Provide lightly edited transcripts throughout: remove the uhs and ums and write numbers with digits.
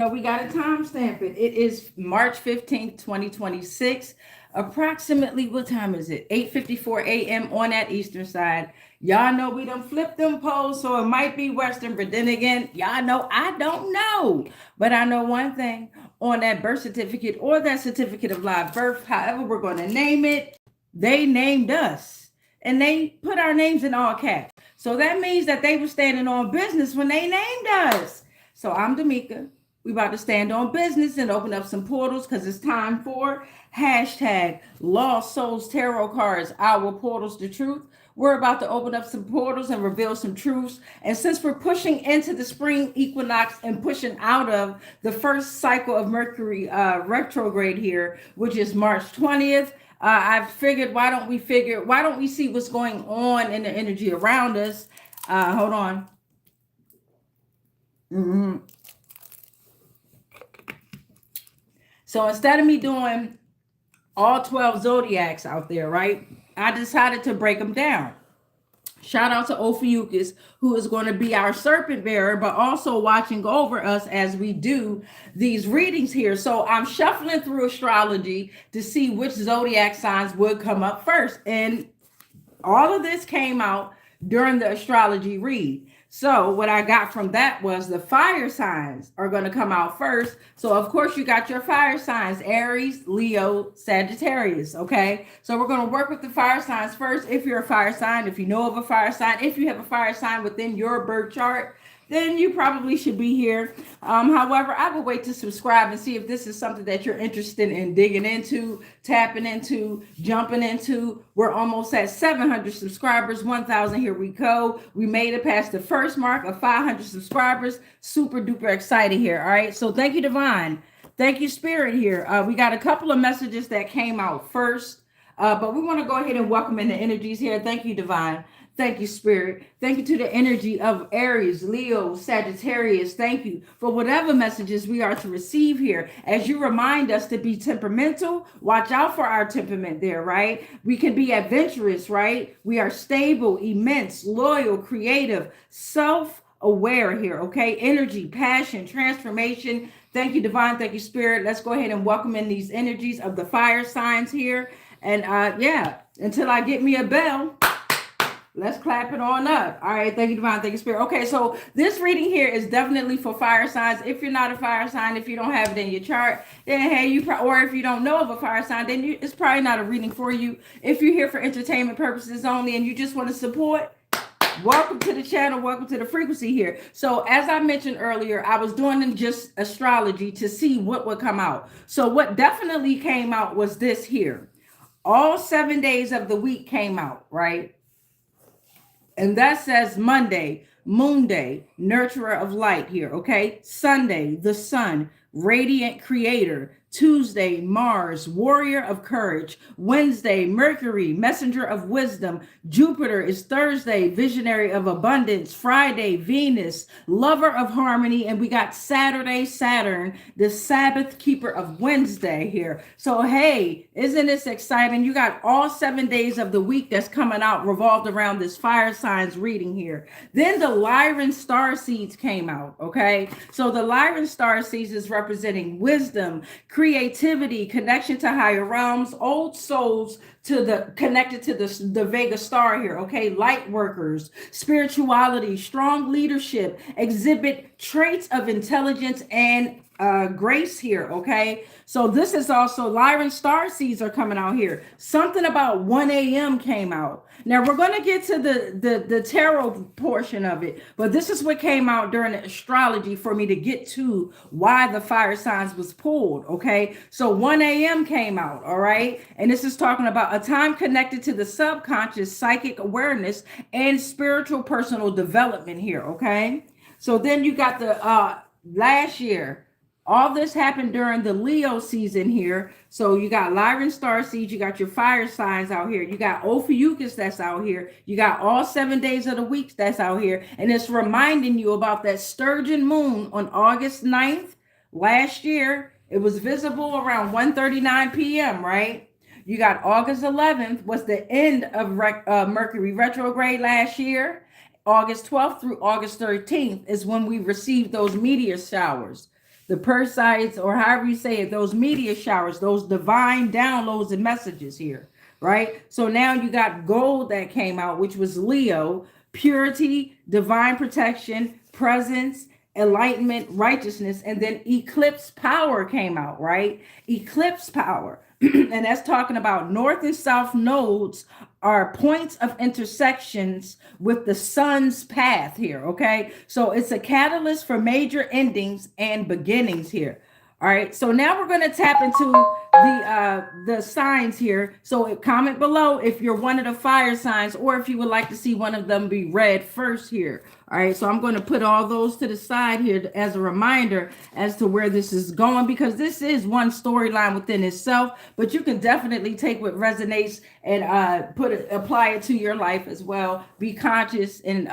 So we got to timestamp it. It is March 15th, 2026. Approximately, what time is it? 8:54 a.m. on that eastern side. Y'all know we done flipped them poles, so it might be Western, but then again, y'all know I don't know. But I know one thing, on that birth certificate or that certificate of live birth, however we're going to name it, they named us. And they put our names in all caps. So that means that they were standing on business when they named us. So I'm D'Amica. We about to stand on business and open up some portals because it's time for hashtag Lost Souls Tarot Cards, our portals to truth. We're about to open up some portals and reveal some truths. And since we're pushing into the spring equinox and pushing out of the first cycle of Mercury retrograde here, which is March 20th, I figured, why don't we see what's going on in the energy around us? Hold on. So instead of me doing all 12 zodiacs out there, right, I decided to break them down. Shout out to Ophiuchus, who is going to be our serpent bearer, but also watching over us as we do these readings here. So I'm shuffling through astrology to see which zodiac signs would come up first. And all of this came out during the astrology read. So what I got from that was the fire signs are going to come out first. So of course you got your fire signs, Aries, Leo, Sagittarius. Okay. So we're going to work with the fire signs first. If you're a fire sign, if you know of a fire sign, if you have a fire sign within your birth chart, then you probably should be here. However, I will wait to subscribe and see if this is something that you're interested in digging into, tapping into, jumping into. We're almost at 700 subscribers, 1,000. Here we go. We made it past the first mark of 500 subscribers. Super duper excited here. All right. So thank you, Divine. Thank you, Spirit here. We got a couple of messages that came out first, but we want to go ahead and welcome in the energies here. Thank you, Divine. Thank you, Spirit. Thank you to the energy of Aries, Leo, Sagittarius. Thank you for whatever messages we are to receive here. As you remind us to be temperamental, watch out for our temperament there, right? We can be adventurous, right? We are stable, immense, loyal, creative, self-aware here, okay? Energy, passion, transformation. Thank you, Divine. Thank you, Spirit. Let's go ahead and welcome in these energies of the fire signs here. And until I get me a bell, let's clap it on up. All right. Thank you, Divine. Thank you, Spirit. Okay. So this reading here is definitely for fire signs. If you're not a fire sign, if you don't have it in your chart, then hey, or if you don't know of a fire sign, then it's probably not a reading for you. If you're here for entertainment purposes only and you just want to support, welcome to the channel. Welcome to the frequency here. So as I mentioned earlier, I was doing just astrology to see what would come out. So what definitely came out was this here. All 7 days of the week came out, right? And that says Monday, Moon Day, nurturer of light here, okay? Sunday, the sun, radiant creator. Tuesday, Mars, warrior of courage. Wednesday, Mercury, messenger of wisdom. Jupiter is Thursday, visionary of abundance. Friday, Venus, lover of harmony. And we got Saturday, Saturn, the Sabbath keeper of Wednesday here. So, hey, isn't this exciting? You got all 7 days of the week that's coming out revolved around this fire signs reading here. Then the Lyran star seeds came out, okay? So the Lyran star seeds is representing wisdom, creativity, connection to higher realms, old souls connected to the Vega star here, okay? Light workers, spirituality, strong leadership, exhibit traits of intelligence and grace here, okay? So this is also Lyran star seeds are coming out here. Something about 1 a.m. came out. Now we're going to get to the tarot portion of it, but this is what came out during the astrology for me to get to why the fire signs was pulled, okay? So 1 a.m. came out, all right? And this is talking about a time connected to the subconscious psychic awareness and spiritual personal development here, okay? So then you got the last year. All this happened during the Leo season here. So you got Lyran star seeds, you got your fire signs out here. You got Ophiuchus that's out here. You got all 7 days of the week that's out here. And it's reminding you about that sturgeon moon on August 9th last year. It was visible around 1:39 p.m., right? You got August 11th was the end of Mercury retrograde last year. August 12th through August 13th is when we received those meteor showers. the Perseids, or however you say it, those media showers, those divine downloads and messages here, right? So now you got gold that came out, which was Leo, purity, divine protection, presence, enlightenment, righteousness, and then eclipse power came out, right? Eclipse power. And that's talking about north and south nodes are points of intersections with the sun's path here, okay? So it's a catalyst for major endings and beginnings here. All right, so now we're going to tap into the signs here. So comment below if you're one of the fire signs, or if you would like to see one of them be read first here. All right, so I'm going to put all those to the side here as a reminder as to where this is going, because this is one storyline within itself, but you can definitely take what resonates and apply it to your life as well. Be conscious and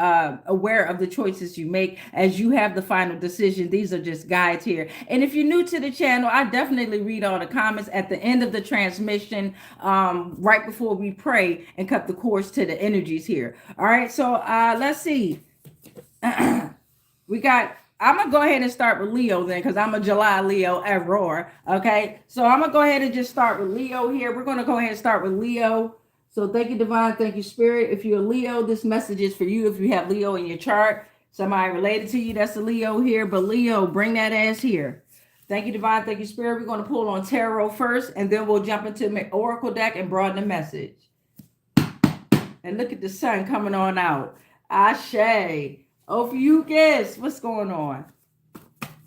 aware of the choices you make as you have the final decision. These are just guides here. And if you're new to the channel, I definitely read all the comments at the end of the transmission, right before we pray and cut the course to the energies here. All right, so let's see. We got, I'm gonna go ahead and start with Leo then, because I'm a July Leo error. Okay, so I'm gonna go ahead and just start with Leo here. We're gonna go ahead and start with Leo. So thank you, divine, thank you, spirit. If you're a Leo, this message is for you. If you have Leo in your chart, somebody related to you, that's a Leo here. But Leo, bring that ass here. Thank you, divine, thank you, spirit. We're going to pull on tarot first, and then we'll jump into the oracle deck and broaden the message. And look at the sun coming on out. Ashe. Ophiuchus, what's going on?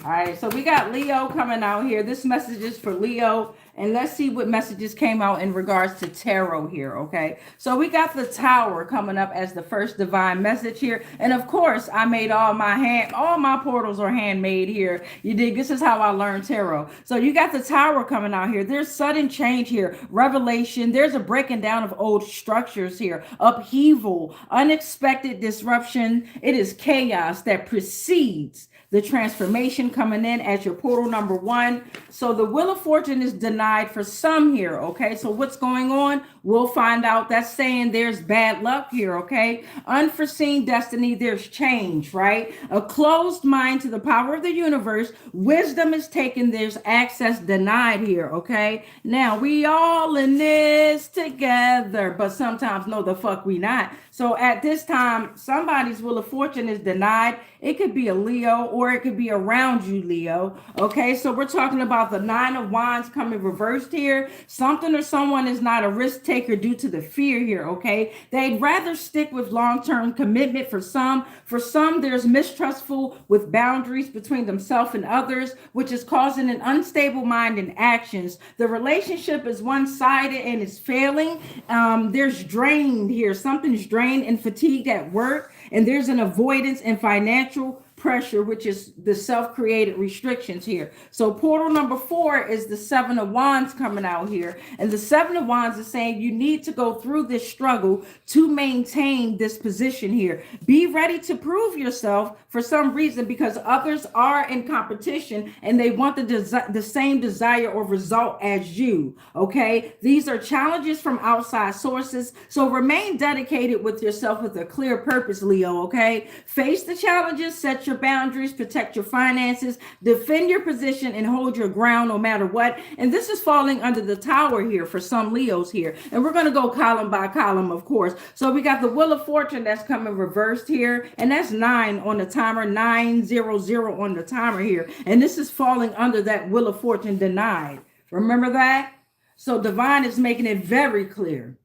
All right, so we got Leo coming out here. This message is for Leo, and let's see what messages came out in regards to tarot here, okay? So we got the Tower coming up as the first divine message here, and of course, I made all my portals are handmade here. You dig? This is how I learned tarot. So you got the Tower coming out here. There's sudden change here, revelation. There's a breaking down of old structures here, upheaval, unexpected disruption. It is chaos that precedes the transformation coming in as your portal number 1. So the Wheel of Fortune is denied for some here, okay? So what's going on? We'll find out. That's saying there's bad luck here, okay? Unforeseen destiny, there's change, right? A closed mind to the power of the universe. Wisdom is taken, there's access denied here, okay? Now, we all in this together, but sometimes no, the fuck we not. So at this time, somebody's Wheel of Fortune is denied. It could be a Leo, or it could be around you, Leo. Okay, so we're talking about the 9 of Wands coming reversed here. Something or someone is not a risk taker due to the fear here, okay? They'd rather stick with long-term commitment for some. For some, there's mistrustful with boundaries between themselves and others, which is causing an unstable mind and actions. The relationship is one-sided and is failing. There's drained here. Something's drained and fatigued at work, and there's an avoidance and financial pressure, which is the self-created restrictions here. So portal number 4 is the 7 of Wands coming out here. And the 7 of Wands is saying you need to go through this struggle to maintain this position here. Be ready to prove yourself for some reason, because others are in competition and they want the same desire or result as you, okay? These are challenges from outside sources. So remain dedicated with yourself with a clear purpose, Leo, okay? Face the challenges, set your boundaries, protect your finances, defend your position, and hold your ground no matter what. And this is falling under the Tower here for some Leos here. And we're going to go column by column, of course. So we got the Wheel of Fortune that's coming reversed here, and that's 9 on the timer, 900 on the timer here. And this is falling under that Wheel of Fortune denied. Remember that? So divine is making it very clear.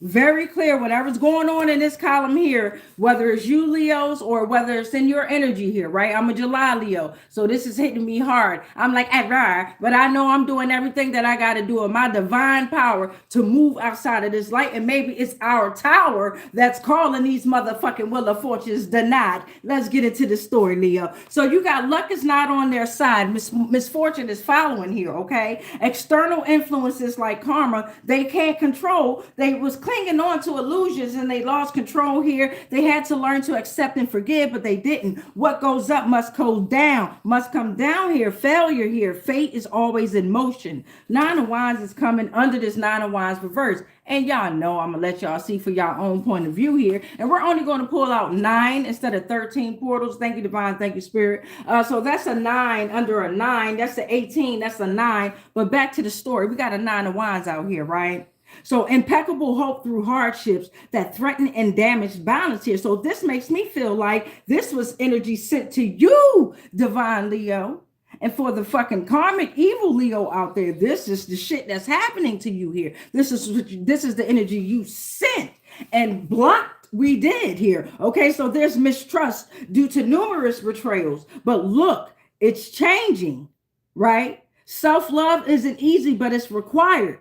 Very clear, whatever's going on in this column here, whether it's you Leos or whether it's in your energy here, right? I'm a July Leo, so this is hitting me hard. I'm like, but I know I'm doing everything that I got to do in my divine power to move outside of this light. And maybe it's our Tower that's calling these motherfucking Wheel of Fortunes denied. Let's get into the story, Leo. So you got luck is not on their side. Misfortune is following here, okay? External influences like karma, they can't control. They was clinging on to illusions and they lost control here. They had to learn to accept and forgive, but they didn't. What goes up must go down, must come down here. Failure here. Fate is always in motion. Nine of Wands is coming under this Nine of Wands reverse. And y'all know I'm going to let y'all see for your own point of view here. And we're only going to pull out 9 instead of 13 portals. Thank you, Divine. Thank you, Spirit. So that's a 9 under a 9. That's a 18. That's a 9. But back to the story. We got a 9 of Wands out here, right? So impeccable hope through hardships that threaten and damage balance here. So this makes me feel like this was energy sent to you, Divine Leo. And for the fucking karmic evil Leo out there, this is the shit that's happening to you here. This is the energy you sent and blocked. We did here. Okay, so there's mistrust due to numerous betrayals. But look, it's changing, right? Self-love isn't easy, but it's required.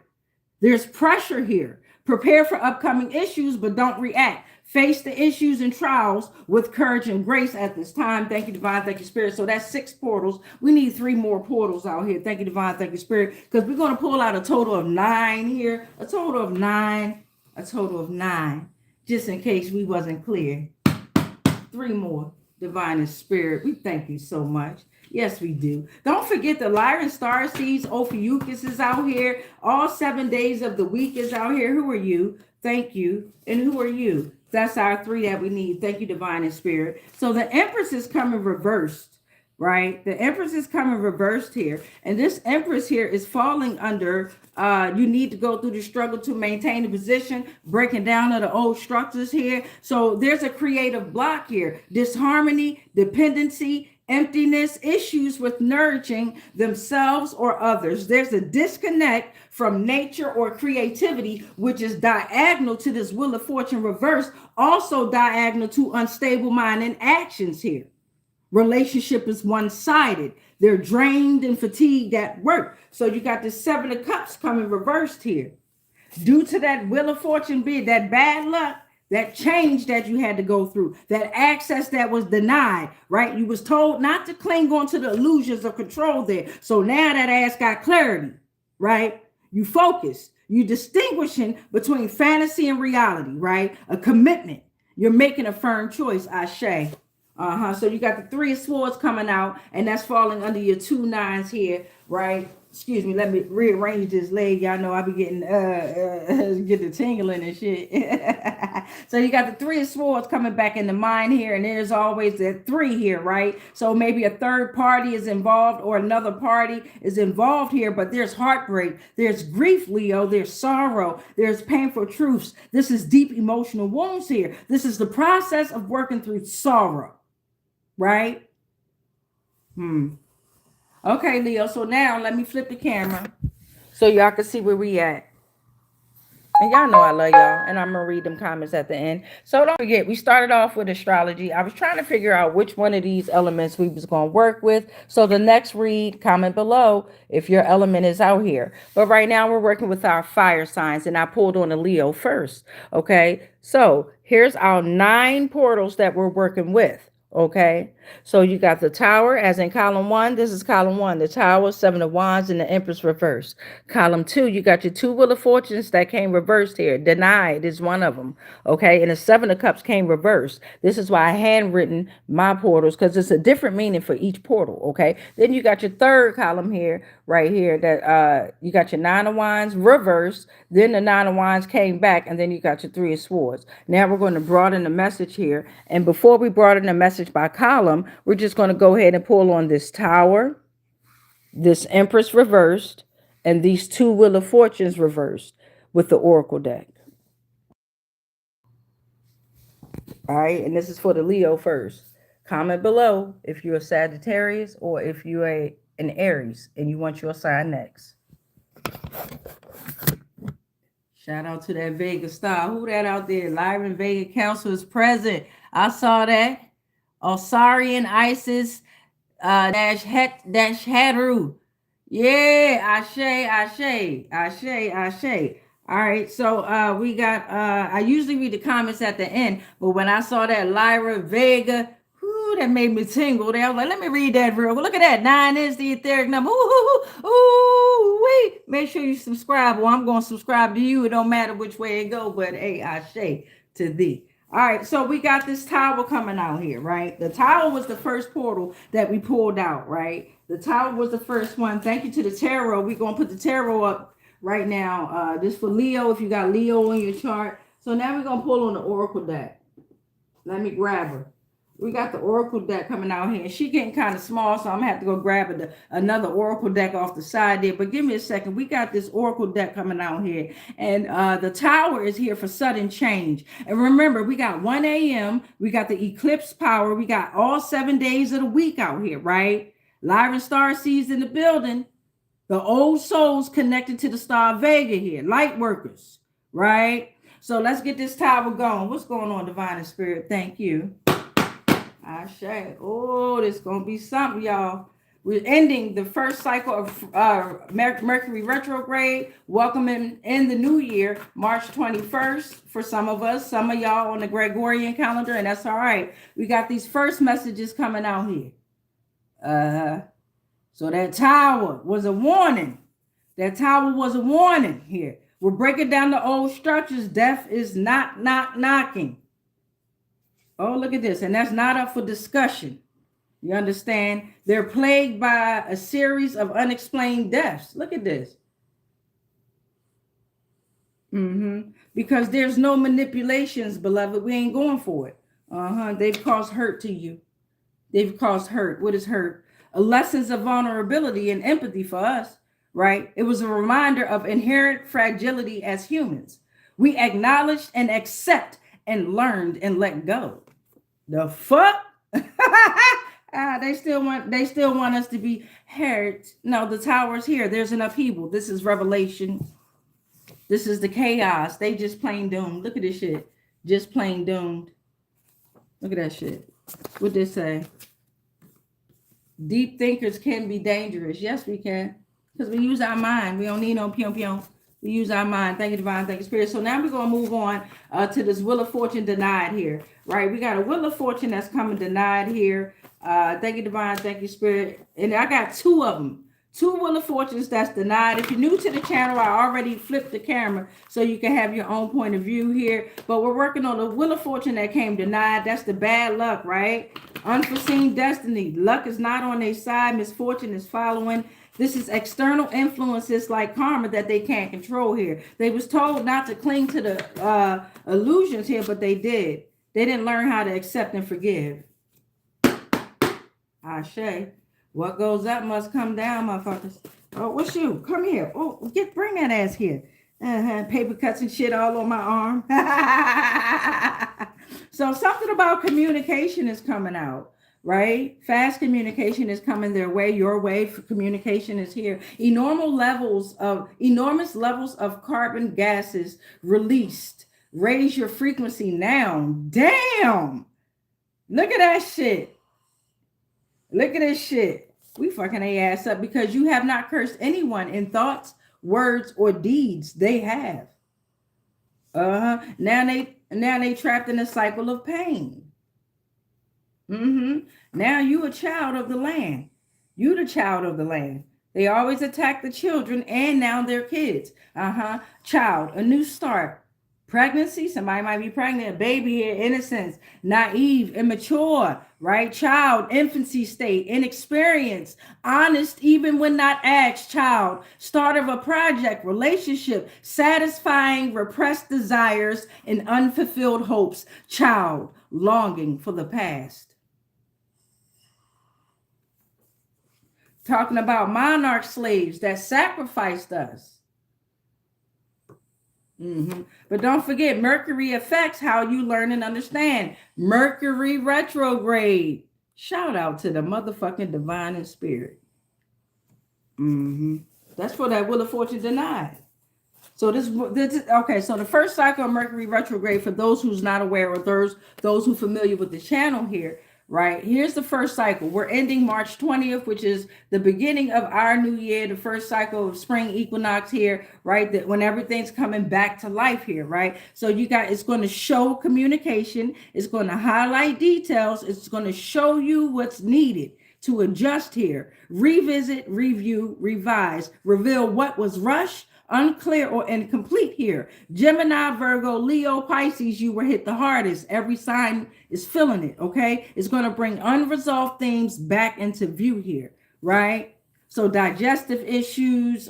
There's pressure here. Prepare for upcoming issues, but don't react. Face the issues and trials with courage and grace at this time. Thank you, Divine. Thank you, Spirit. So that's 6 portals. We need 3 more portals out here. Thank you, Divine. Thank you, Spirit. Because we're going to pull out a total of 9 here. A total of 9. A total of 9. Just in case we wasn't clear. 3 more. Divine and Spirit. We thank you so much. Yes, we do. Don't forget the Lyran Star Seeds, Ophiuchus is out here. All 7 days of the week is out here. Who are you? Thank you. And who are you? That's our 3 that we need. Thank you, Divine and Spirit. So the Empress is coming reversed, right? The Empress is coming reversed here. And this Empress here is falling under, you need to go through the struggle to maintain the position, breaking down of the old structures here. So there's a creative block here. Disharmony, dependency, emptiness, issues with nourishing themselves or others. There's a disconnect from nature or creativity, which is diagonal to this Wheel of Fortune reverse, also diagonal to unstable mind and actions here. Relationship is one-sided. They're drained and fatigued at work. So you got the 7 of Cups coming reversed here. Due to that Wheel of Fortune being that bad luck, that change that you had to go through, that access that was denied, right? You was told not to cling on to the illusions of control there. So now that ass got clarity, right? You focus, you distinguishing between fantasy and reality, right? A commitment. You're making a firm choice, Ashe. So you got the 3 of Swords coming out, and that's falling under your 2 9s here, right? Excuse me, let me rearrange this leg. Y'all know I be getting get the tingling and shit. So you got the 3 of Swords coming back in the mind here, and there's always that 3 here, right? So maybe a third party is involved or another party is involved here, but there's heartbreak, there's grief, Leo, there's sorrow, there's painful truths. This is deep emotional wounds here. This is the process of working through sorrow, right? Okay, Leo, so now let me flip the camera so y'all can see where we at. And y'all know I love y'all, and I'm going to read them comments at the end. So don't forget, we started off with astrology. I was trying to figure out which one of these elements we was going to work with. So the next read, comment below if your element is out here. But right now we're working with our fire signs, and I pulled on a Leo first, okay? So here's our 9 portals that we're working with. Okay, so you got the Tower as in column 1. This is column 1, the Tower, 7 of Wands, and the Empress reverse. Column 2, you got your 2 Wheel of Fortunes that came reversed here. Denied is one of them. Okay, and the 7 of Cups came reversed. This is why I handwritten my portals, because it's a different meaning for each portal. Okay, then you got your 3rd column here, right here, that you got your 9 of Wands reversed. Then the 9 of Wands came back, and then you got your 3 of Swords. Now we're going to broaden the message here, and before we broaden the message by column, we're just going to go ahead and pull on this Tower, this Empress reversed, and these 2 Wheel of Fortunes reversed with the Oracle deck. All right, and this is for the Leo first. Comment below if you're a Sagittarius or if you're an Aries and you want your sign next. Shout out to that Vega star. Who that out there? Lyran Vega Council is present. I saw that. Osarian Isis dash Haru. Yeah, Ashe. All right, so we got I usually read the comments at the end, but when I saw that Lyra Vega, whoo, that made me tingle. I was like, let me read that real. Look at that. 9 is the etheric number. Ooh, Ooh, make sure you subscribe, or I'm going to subscribe to you. It don't matter which way it go, but hey, I say to thee. All right, so we got this towel coming out here, right? The towel was the first portal that we pulled out, right? The towel was the first one. Thank you to the tarot. We're going to put the tarot up right now. This for Leo, if you got Leo on your chart. So now we're going to pull on the oracle deck. Let me grab her. We got the oracle deck coming out here. She getting kind of small, so I'm going to have to go grab another oracle deck off the side there. But give me a second. We got this oracle deck coming out here. And the tower is here for sudden change. And remember, we got 1 a.m. We got the eclipse power. We got all 7 days of the week out here, right? Lyran Star Seeds in the building. The old souls connected to the Star Vega here. Light workers, right? So let's get this tower going. What's going on, Divine and Spirit? Thank you. Ashe. Oh, this is going to be something, y'all. We're ending the first cycle of Mercury retrograde, welcoming in the new year, March 21st for some of us, some of y'all on the Gregorian calendar, and that's all right. We got these first messages coming out here. So that tower was a warning. That tower was a warning here. We're breaking down the old structures. Death is knocking. Oh, look at this. And that's not up for discussion. You understand? They're plagued by a series of unexplained deaths. Look at this. Because there's no manipulations, beloved. We ain't going for it. They've caused hurt to you. They've caused hurt. What is hurt? Lessons of vulnerability and empathy for us, right? It was a reminder of inherent fragility as humans. We acknowledged and accept and learned and let go. The fuck? They still want us to be hurt. No, the tower's here. There's an upheaval. This is revelation. This is the chaos. They just plain doomed. Look at this shit. Just plain doomed. Look at that shit. What'd they say? Deep thinkers can be dangerous. Yes, we can. Because we use our mind. We don't need no pion. We use our mind. Thank you, Divine. Thank you, Spirit. So now we're going to move on to this Wheel of Fortune denied here, right? We got a Wheel of Fortune that's coming denied here. Thank you, Divine. Thank you, Spirit. And I got two of them. Two Wheel of Fortunes that's denied. If you're new to the channel, I already flipped the camera so you can have your own point of view here. But we're working on the Wheel of Fortune that came denied. That's the bad luck, right? Unforeseen destiny. Luck is not on their side. Misfortune is following. This is external influences like karma that they can't control here. They was told not to cling to the illusions here, but they did. They didn't learn how to accept and forgive. Ashe. What goes up must come down, motherfuckers. Oh, what's you? Come here. Oh, bring that ass here. Paper cuts and shit all on my arm. So something about communication is coming out. Right? Fast communication is coming their way, your way. Communication is here. Enormous levels of carbon gases released. Raise your frequency now. Damn. Look at that shit. Look at this shit. We fucking their ass up because you have not cursed anyone in thoughts, words, or deeds. They have. Now they trapped in a cycle of pain. Now you a child of the land. You the child of the land. They always attack the children and now their kids. Child, a new start. Pregnancy, somebody might be pregnant, a baby here, innocence, naive, immature, right? Child, infancy state, inexperienced, honest, even when not asked, child, start of a project, relationship, satisfying repressed desires and unfulfilled hopes, child, longing for the past. Talking about monarch slaves that sacrificed us. But don't forget, Mercury affects how you learn and understand. Mercury retrograde. Shout out to the motherfucking Divine and Spirit. That's for that Wheel of Fortune denied. So this okay. So the first cycle of Mercury retrograde, for those who's not aware or those who familiar with the channel here, right? Here's the first cycle. We're ending March 20th, which is the beginning of our new year, the first cycle of spring equinox here, right? That when everything's coming back to life here, right? So you got, it's going to show communication. It's going to highlight details. It's going to show you what's needed, to adjust here, revisit, review, revise, reveal what was rushed, unclear, or incomplete here. Gemini, Virgo, Leo, Pisces, you were hit the hardest. Every sign is feeling it, okay? It's going to bring unresolved themes back into view here, right? So digestive issues,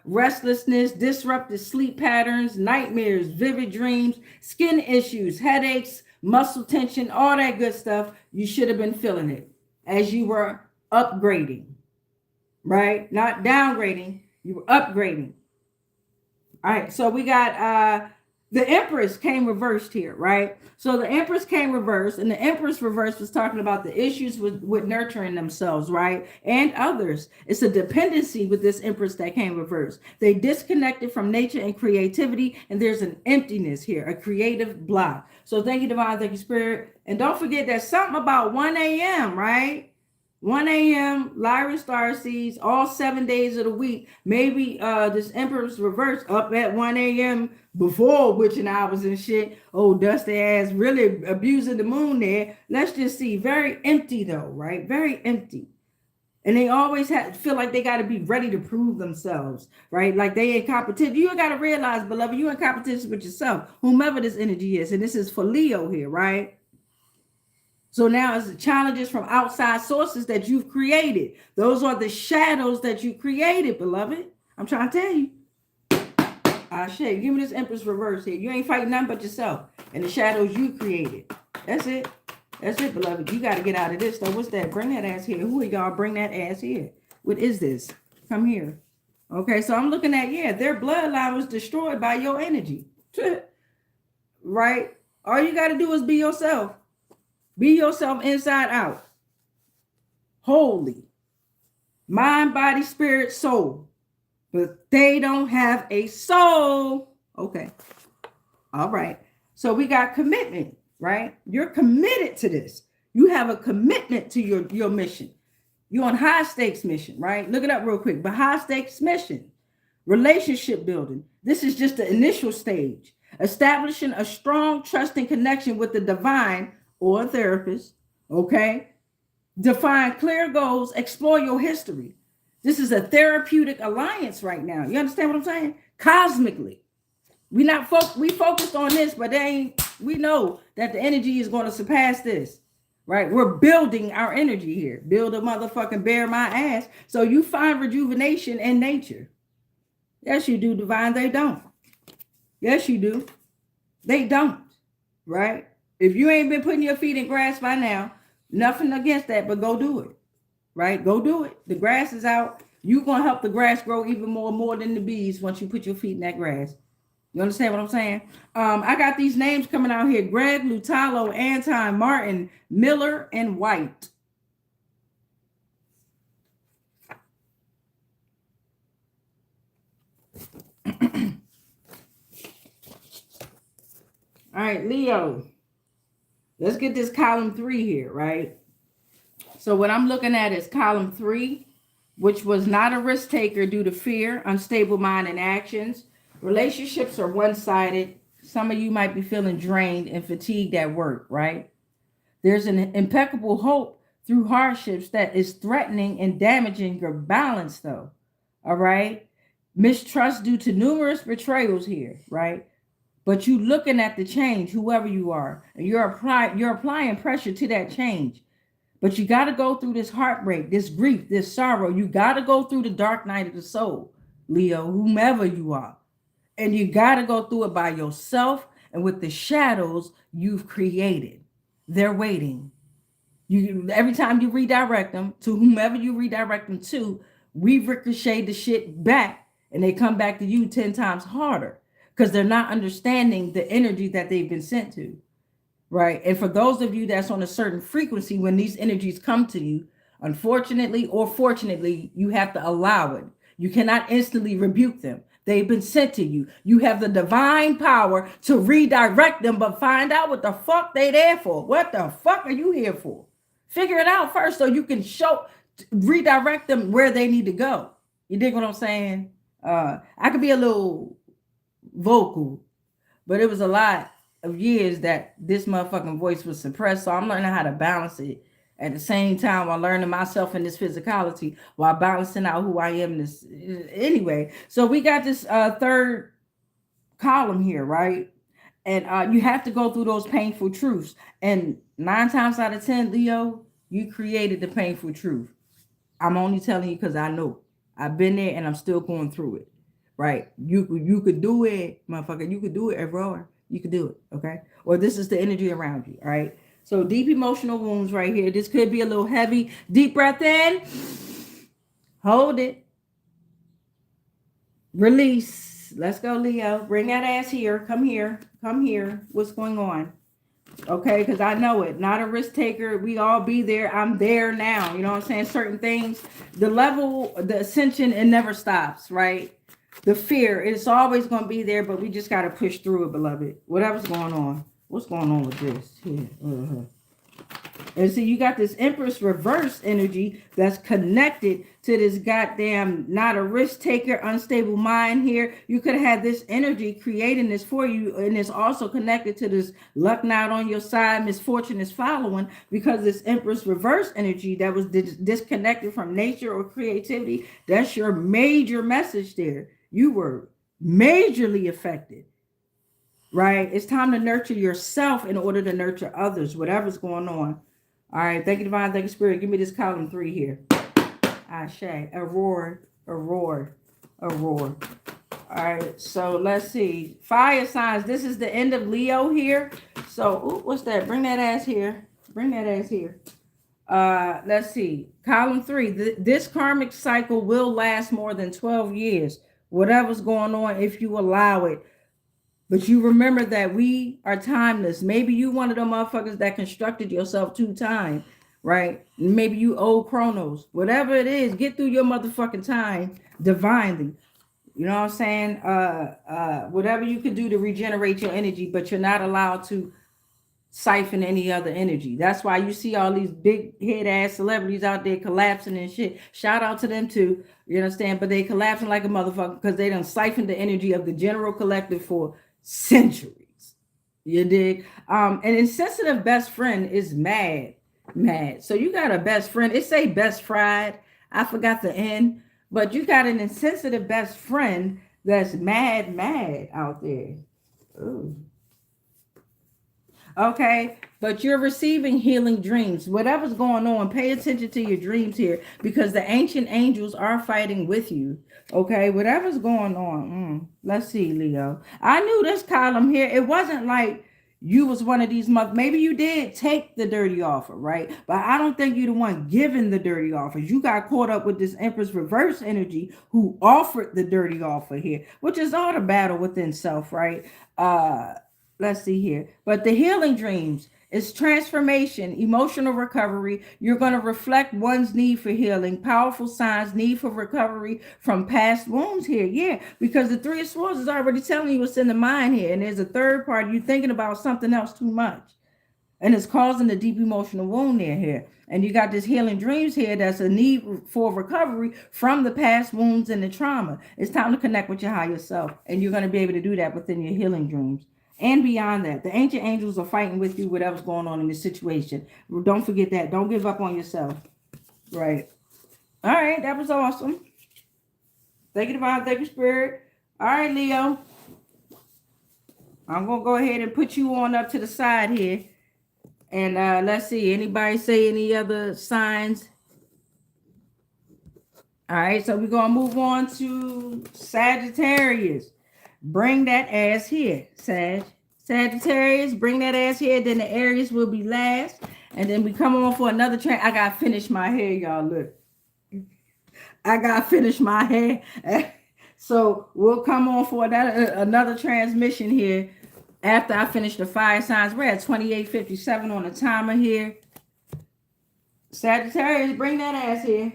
restlessness, disrupted sleep patterns, nightmares, vivid dreams, skin issues, headaches, muscle tension, all that good stuff. You should have been feeling it as you were upgrading, right? Not downgrading, you were upgrading. All right, so we got the Empress came reversed here, right? So the Empress came reversed, and the Empress reversed was talking about the issues with nurturing themselves, right? And others. It's a dependency with this Empress that came reversed. They disconnected from nature and creativity, and there's an emptiness here, a creative block. So thank you, Divine, thank you, Spirit. And don't forget that something about 1 a.m., right? 1 a.m. Lyra star seeds all 7 days of the week. Maybe this Emperor's reverse up at 1 a.m. before witching hours and shit. Oh, dusty ass really abusing the moon there. Let's just see. Very empty though, right? Very empty. And they always feel like they got to be ready to prove themselves, right? Like they in competition. You got to realize, beloved, you in competition with yourself, whomever this energy is. And this is for Leo here, right? So now it's the challenges from outside sources that you've created. Those are the shadows that you created, beloved. I'm trying to tell you. Shit, give me this Empress reverse here. You ain't fighting nothing but yourself and the shadows you created. That's it. That's it, beloved. You got to get out of this, though. What's that? Bring that ass here. Who are y'all? Bring that ass here. What is this? Come here. Okay, so I'm looking at, yeah, their bloodline was destroyed by your energy. Right? All you got to do is be yourself. Be yourself inside out. Holy. Mind, body, spirit, soul. But they don't have a soul. Okay. All right. So we got commitment, right? You're committed to this. You have a commitment to your mission. You're on high stakes mission, right? Look it up real quick. But high stakes mission. Relationship building. This is just the initial stage. Establishing a strong, trusting connection with the divine or a therapist, okay? Define clear goals, explore your history. This is a therapeutic alliance right now. You understand what I'm saying? Cosmically. We focused on this, but we know that the energy is going to surpass this, right? We're building our energy here. Build a motherfucking bear my ass. So you find rejuvenation in nature. Yes, you do, Divine. They don't. Yes, you do. They don't, right? If you ain't been putting your feet in grass by now, nothing against that, but go do it, right? Go do it. The grass is out. You're going to help the grass grow even more than the bees once you put your feet in that grass. You understand what I'm saying? I got these names coming out here. Greg, Lutalo, Anton, Martin, Miller, and White. All right, Leo. Let's get this column 3 here, right? So what I'm looking at is column 3, which was not a risk taker due to fear, unstable mind, and actions. Relationships are one-sided. Some of you might be feeling drained and fatigued at work, right? There's an impeccable hope through hardships that is threatening and damaging your balance, though, all right? Mistrust due to numerous betrayals here, right? But you looking at the change, whoever you are, and you're applying pressure to that change. But you got to go through this heartbreak, this grief, this sorrow. You got to go through the dark night of the soul, Leo, whomever you are. And you got to go through it by yourself and with the shadows you've created. They're waiting. Every time you redirect them to whomever you redirect them to, we ricochet the shit back and they come back to you 10 times harder. Because they're not understanding the energy that they've been sent to, right? And for those of you that's on a certain frequency, when these energies come to you, unfortunately or fortunately, you have to allow it. You cannot instantly rebuke them. They've been sent to you. You have the divine power to redirect them, but find out what the fuck they there for. What the fuck are you here for? Figure it out first so you can redirect them where they need to go. You dig what I'm saying? I could be a little vocal, but it was a lot of years that this motherfucking voice was suppressed, so I'm learning how to balance it at the same time while learning myself in this physicality, while balancing out who I am in this. Anyway, so we got this third column here, right? And you have to go through those painful truths. And 9 times out of 10, Leo, you created the painful truth. I'm only telling you because I know. I've been there and I'm still going through it. Right? You could do it, motherfucker. You could do it, Aurora. You could do it, okay? Or this is the energy around you, all right? So deep emotional wounds right here. This could be a little heavy. Deep breath in. Hold it. Release. Let's go, Leo. Bring that ass here. Come here. Come here. What's going on? Okay, because I know it. Not a risk taker. We all be there. I'm there now. You know what I'm saying? Certain things, the level, the ascension, it never stops, right? The fear, it's always going to be there, but we just got to push through it, beloved. Whatever's going on. What's going on with this? Here. And see, you got this Empress reverse energy that's connected to this goddamn not a risk taker, unstable mind here. You could have had this energy creating this for you, and it's also connected to this luck not on your side, misfortune is following, because this Empress reverse energy that was disconnected from nature or creativity. That's your major message there. You were majorly affected. Right? It's time to nurture yourself in order to nurture others, whatever's going on. All right. Thank you, Divine. Thank you, Spirit. Give me this column 3 here. Ashe. A roar. A roar. A roar. All right. So let's see. Fire signs. This is the end of Leo here. So, ooh, what's that? Bring that ass here. Bring that ass here. Let's see. Column 3. This karmic cycle will last more than 12 years. Whatever's going on, if you allow it. But you remember that we are timeless. Maybe you one of them motherfuckers that constructed yourself 2 times, right? Maybe you old Chronos. Whatever it is, get through your motherfucking time divinely. You know what I'm saying? Whatever you can do to regenerate your energy, but you're not allowed to siphon any other energy. That's why you see all these big head ass celebrities out there collapsing and shit. Shout out to them too. You understand? But they collapsing like a motherfucker because they done siphoned the energy of the general collective for centuries. You dig? An insensitive best friend is mad. So you got a best friend. It say best fried. I forgot the end. But you got an insensitive best friend that's mad out there. Ooh. Okay, but you're receiving healing dreams. Whatever's going on, pay attention to your dreams here, because the ancient angels are fighting with you. Okay, whatever's going on. Let's see, Leo. I knew this column here. It wasn't like you was one of these maybe you did take the dirty offer, right? But I don't think you're the one giving the dirty offers. You got caught up with this Empress reverse energy who offered the dirty offer here, which is all the battle within self, right? Let's see here. But the healing dreams is transformation, emotional recovery. You're going to reflect one's need for healing, powerful signs, need for recovery from past wounds here. Yeah, because the 3 of Swords is already telling you what's in the mind here. And there's a third part. You're thinking about something else too much. And it's causing a deep emotional wound there here. And you got this healing dreams here that's a need for recovery from the past wounds and the trauma. It's time to connect with your higher self. And you're going to be able to do that within your healing dreams. And beyond that, the ancient angels are fighting with you, whatever's going on in this situation. Don't forget that. Don't give up on yourself. Right. All right. That was awesome. Thank you, Divine. Thank you, Spirit. All right, Leo. I'm going to go ahead and put you on up to the side here. And let's see. Anybody say any other signs? All right. So we're going to move on to Sagittarius. Bring that ass here, Sagittarius, bring that ass here. Then the Aries will be last. And then we come on for another train. I got to finish my hair, y'all. Look. I got to finish my hair. So we'll come on for another transmission here after I finish the fire signs. We're at 28:57 on the timer here. Sagittarius, bring that ass here.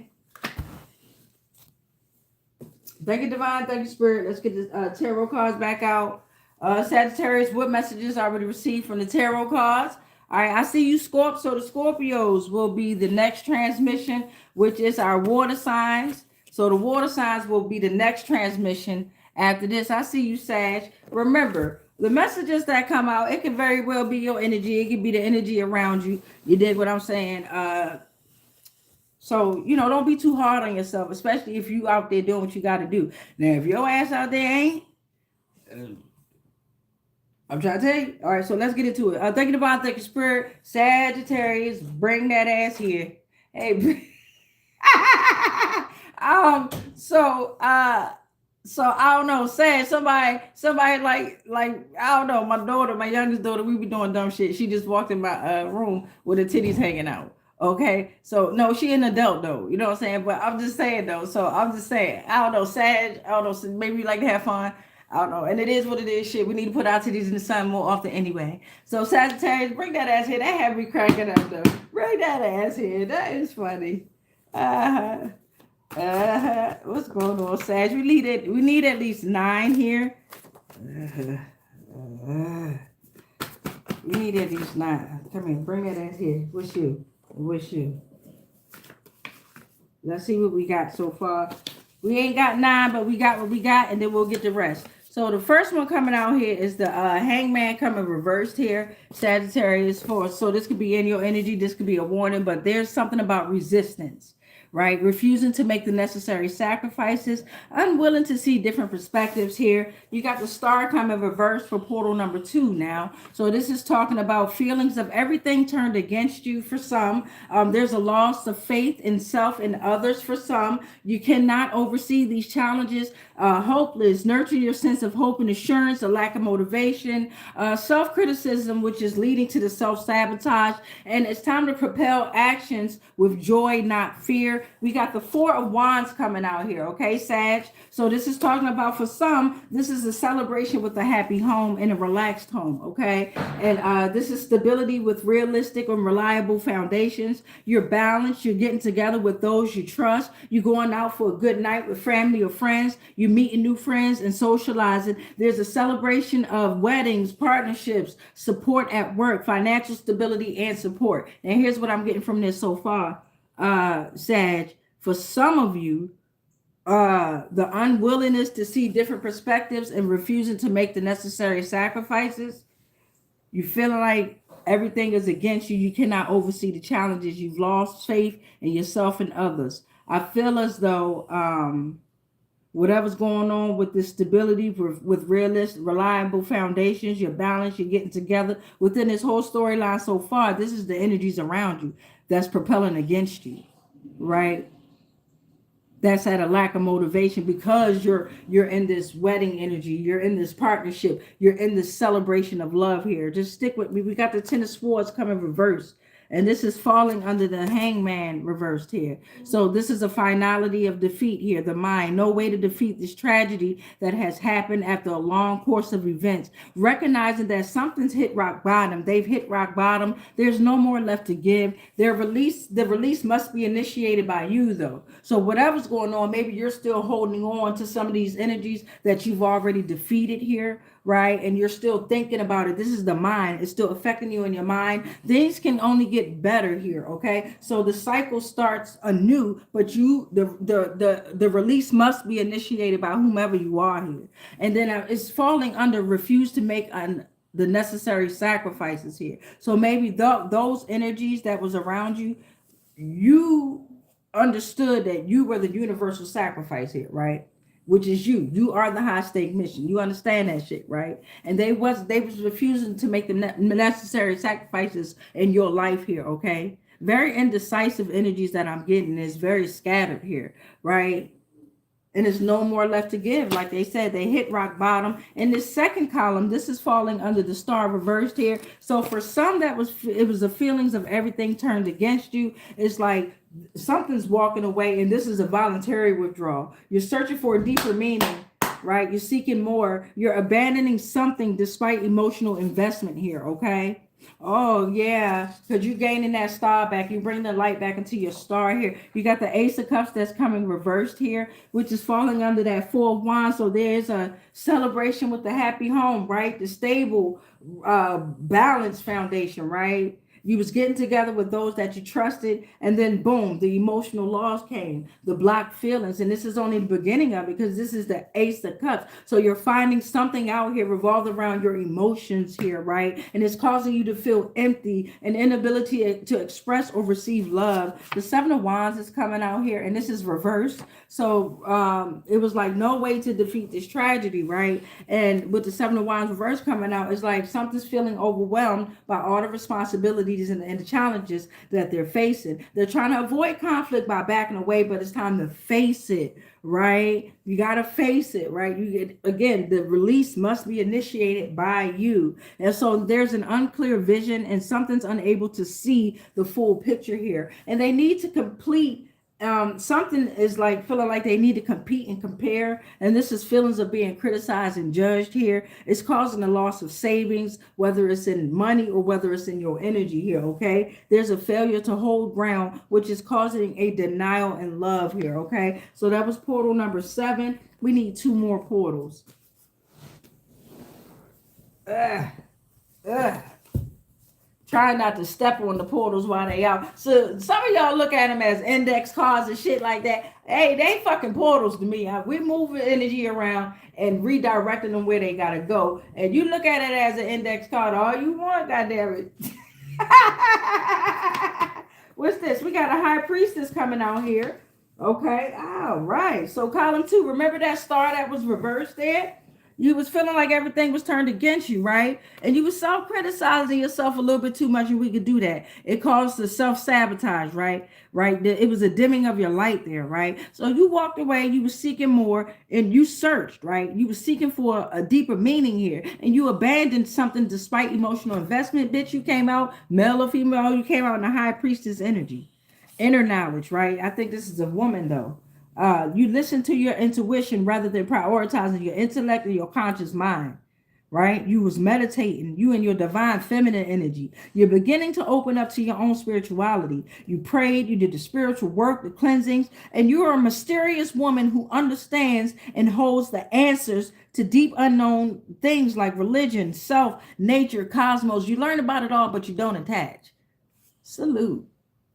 Thank you, Divine. Thank you, Spirit. Let's get the tarot cards back out. Sagittarius, what messages already received from the tarot cards? All right, I see you, Scorp. So the Scorpios will be the next transmission, which is our water signs. So the water signs will be the next transmission after this. I see you, Sag. Remember, the messages that come out, it can very well be your energy. It can be the energy around you. You dig what I'm saying? So, don't be too hard on yourself, especially if you out there doing what you got to do. Now, if your ass out there ain't, I'm trying to tell you. All right, so let's get into it. Thinking about the spirit, Sagittarius, bring that ass here. Hey, um, so I don't know, Sag, somebody like I don't know, my daughter, my youngest daughter, we be doing dumb shit. She just walked in my room with her titties hanging out. Okay, so no, she an adult though, you know what I'm saying? But I'm just saying though, so I'm just saying, I don't know, Sag, I don't know, so maybe you like to have fun. I don't know, and it is what it is. Shit, we need to put our titties in the sun more often anyway. So Sagittarius, bring that ass here. That had me cracking up though. Bring that ass here. That is funny. What's going on, Sag? We need at least 9 here. We need at least 9. Come here, bring that ass here. What's you? Let's see what we got so far. We ain't got 9, but we got what we got, and then we'll get the rest. So the first one coming out here is the hangman coming reversed here, Sagittarius for. So this could be in your energy. This could be a warning, but there's something about resistance, right? Refusing to make the necessary sacrifices, unwilling to see different perspectives here. You got the star coming reversed for portal number 2 now. So this is talking about feelings of everything turned against you for some. There's a loss of faith in self and others for some. You cannot oversee these challenges. Hopeless, nurture your sense of hope and assurance, a lack of motivation, self-criticism, which is leading to the self-sabotage. And it's time to propel actions with joy, not fear. We got the 4 of Wands coming out here, okay, Sag? So this is talking about, for some, this is a celebration with a happy home and a relaxed home, okay? And this is stability with realistic and reliable foundations. You're balanced. You're getting together with those you trust. You're going out for a good night with family or friends. You're meeting new friends and socializing. There's a celebration of weddings, partnerships, support at work, financial stability, and support. And here's what I'm getting from this so far, Sag. For some of you, the unwillingness to see different perspectives and refusing to make the necessary sacrifices, you feeling like everything is against you. You cannot oversee the challenges. You've lost faith in yourself and others. I feel as though whatever's going on with this stability, with realistic, reliable foundations, your balance, you're getting together within this whole storyline so far. This is the energies around you that's propelling against you, right? That's at a lack of motivation because you're in this wedding energy, you're in this partnership, you're in this celebration of love here. Just stick with me. We got the 10 of Swords coming reversed. And this is falling under the hangman reversed here. So this is a finality of defeat here, the mind. No way to defeat this tragedy that has happened after a long course of events. Recognizing that something's hit rock bottom. They've hit rock bottom. There's no more left to give. The release must be initiated by you, though. So whatever's going on, maybe you're still holding on to some of these energies that you've already defeated here, right? And you're still thinking about it. This is the mind. It's still affecting you in your mind. Things can only get better here, okay? So the cycle starts anew, but the release must be initiated by whomever you are here. And then it's falling under refuse to make the necessary sacrifices here. So maybe those energies that was around you, you understood that you were the universal sacrifice here, right? Which is you are the high stake mission. You understand that shit, right? And they was refusing to make the necessary sacrifices in your life here, okay? Very indecisive energies that I'm getting is very scattered here, right? And there's no more left to give. Like they said, they hit rock bottom. In this second column, this is falling under the star reversed here. So for some, it was the feelings of everything turned against you. It's like something's walking away, and this is a voluntary withdrawal. You're searching for a deeper meaning, right? You're seeking more. You're abandoning something despite emotional investment here, okay? Oh, yeah, because you're gaining that star back. You bring the light back into your star here. You got the Ace of Cups that's coming reversed here, which is falling under that 4 of Wands. So there's a celebration with the happy home, right? The stable, balanced foundation, right? You was getting together with those that you trusted, and then boom, the emotional loss came, the blocked feelings. And this is only the beginning of it, because this is the Ace of Cups. So you're finding something out here revolved around your emotions here, right? And it's causing you to feel empty, an inability to express or receive love. The Seven of Wands is coming out here, and this is reversed. So it was like no way to defeat this tragedy, right? And with the Seven of Wands reverse coming out, it's like something's feeling overwhelmed by all the responsibilities and the challenges that they're facing. They're trying to avoid conflict by backing away, but it's time to face it, right? You got to face it, right? You get, again, the release must be initiated by you. And so there's an unclear vision, and something's unable to see the full picture here. And they need to complete something is like feeling like they need to compete and compare, and this is feelings of being criticized and judged here. It's causing a loss of savings, whether it's in money or whether it's in your energy here. Okay, there's a failure to hold ground, which is causing a denial in love here. Okay, so that was portal number 7. We need 2 more portals. Try not to step on the portals while they out. So some of y'all look at them as index cards and shit like that. Hey, they fucking portals to me. We're moving energy around and redirecting them where they gotta go. And you look at it as an index card all you want, goddamn it. What's this? We got a High Priestess coming out here. Okay, all right. So column 2, remember that star that was reversed there? You was feeling like everything was turned against you, right? And you was self-criticizing yourself a little bit too much, and we could do that. It caused the self-sabotage, right? Right? It was a dimming of your light there, right? So you walked away, you were seeking more, and you searched, right? You were seeking for a deeper meaning here, and you abandoned something despite emotional investment. Bitch, you came out, male or female, you came out in a High Priestess energy. Inner knowledge, right? I think this is a woman, though. You listen to your intuition rather than prioritizing your intellect and your conscious mind, right? You was meditating, you and your divine feminine energy. You're beginning to open up to your own spirituality. You prayed, you did the spiritual work, the cleansings, and you are a mysterious woman who understands and holds the answers to deep unknown things like religion, self, nature, cosmos. You learn about it all, but you don't attach. Salute.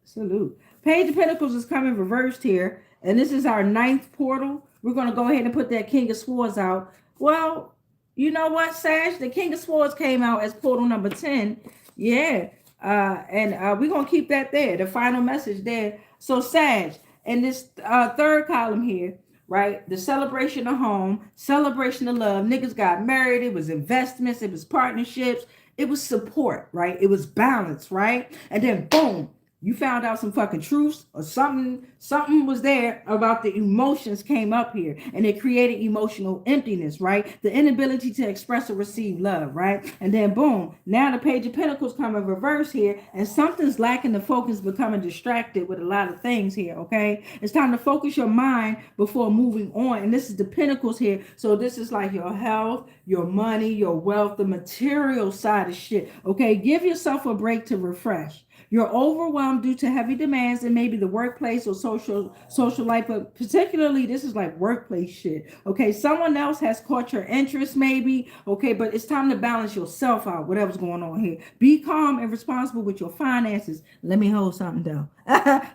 Salute. Page of Pentacles is coming reversed here. And this is our 9th portal. We're going to go ahead and put that King of Swords out. Well, you know what, Sag? The King of Swords came out as portal number 10. Yeah. And we're going to keep that there. The final message there. So Sag, and this 3rd column here, right? The celebration of home, celebration of love. Niggas got married. It was investments. It was partnerships. It was support, right? It was balance, right? And then boom. You found out some fucking truths or something was there about the emotions came up here, and it created emotional emptiness, right? The inability to express or receive love, right? And then boom, now the Page of Pentacles come in reverse here, and something's lacking the focus, becoming distracted with a lot of things here, okay? It's time to focus your mind before moving on. And this is the Pentacles here. So this is like your health, your money, your wealth, the material side of shit, okay? Give yourself a break to refresh. You're overwhelmed due to heavy demands and maybe the workplace or social life, but particularly this is like workplace shit. Okay, someone else has caught your interest maybe. Okay, but it's time to balance yourself out, whatever's going on here. Be calm and responsible with your finances. Let me hold something down.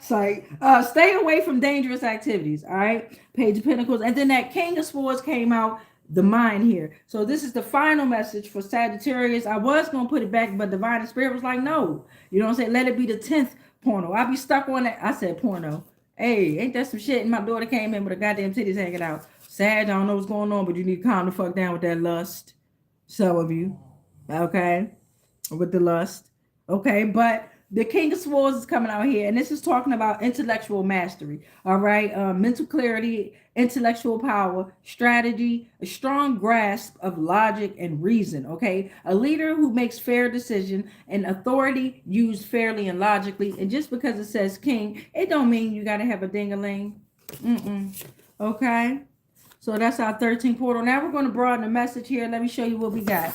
Sorry. Stay away from dangerous activities. All right, Page of Pentacles. And then that King of Swords came out. The mind here. So this is the final message for Sagittarius. I was going to put it back, but Divine and Spirit was like, no. You know what I'm saying? Let it be the 10th porno. I'll be stuck on that. I said porno. Hey, ain't that some shit? And my daughter came in with a goddamn titties hanging out. Sag, I don't know what's going on, but you need to calm the fuck down with that lust. Some of you. Okay? With the lust. Okay? But the King of Swords is coming out here, and this is talking about intellectual mastery, all right? Mental clarity, intellectual power, strategy, a strong grasp of logic and reason, okay? A leader who makes fair decisions and authority used fairly and logically. And just because it says king, it don't mean you got to have a ding-a-ling. Okay? So that's our 13th portal. Now we're going to broaden the message here. Let me show you what we got.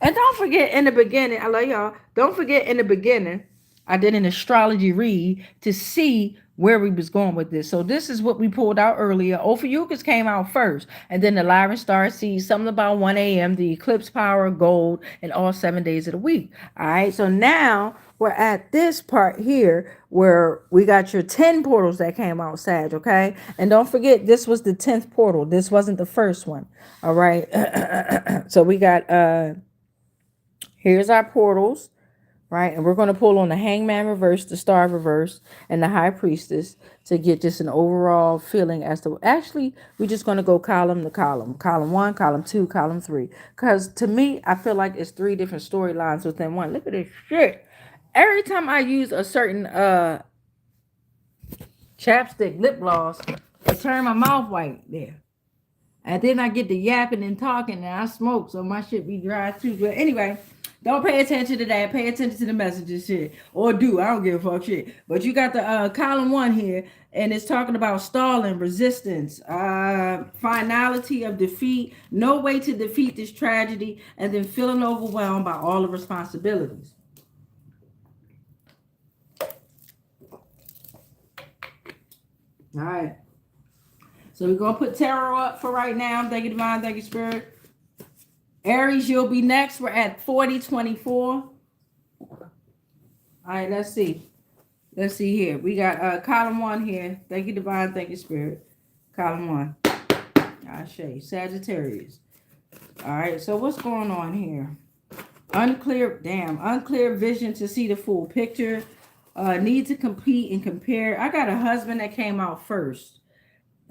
And don't forget in the beginning, I love y'all, don't forget in the beginning, I did an astrology read to see where we was going with this. So this is what we pulled out earlier. Ophiuchus came out first, and then the Lyran star seeds, something about 1 a.m., the eclipse power, gold, and all 7 days of the week. All right, so now we're at this part here where we got your 10 portals that came out, Sag, okay? And don't forget, this was the 10th portal. This wasn't the first one, all right? So we got, here's our portals, right? And we're going to pull on the Hangman reverse, the Star reverse, and the High Priestess to get just an overall feeling as to, actually, we're just going to go column to column. Column 1, column 2, column 3. Because to me, I feel like it's 3 different storylines within one. Look at this shit. Every time I use a certain chapstick lip gloss, I turn my mouth white there. And then I get to yapping and talking and I smoke, so my shit be dry too. But anyway, don't pay attention to that. Pay attention to the messages shit. Or do. I don't give a fuck shit. But you got the column 1 here, and it's talking about stalling, resistance, finality of defeat, no way to defeat this tragedy, and then feeling overwhelmed by all the responsibilities. All right. So we're going to put tarot up for right now. Thank you, Divine. Thank you, Spirit. Aries, you'll be next. We're at 4024. All right, let's see. Let's see here. We got column 1 here. Thank you, Divine. Thank you, Spirit. Column 1. Ashe. Sagittarius. All right, so what's going on here? Unclear vision to see the full picture. Need to compete and compare. I got a husband that came out first.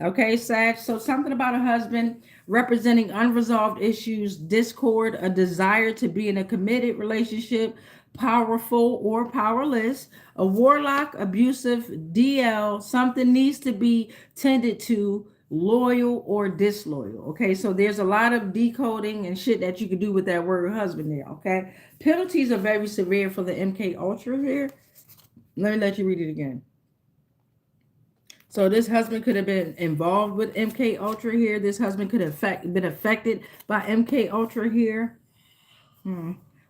Okay, Sag. So something about a husband representing unresolved issues, discord, a desire to be in a committed relationship, powerful or powerless, a warlock, abusive, DL, something needs to be tended to, loyal or disloyal. Okay, so there's a lot of decoding and shit that you could do with that word husband there. Okay, penalties are very severe for the MK Ultra here. Let me let you read it again. So this husband could have been involved with MK Ultra here. This husband could have been affected by MK Ultra here.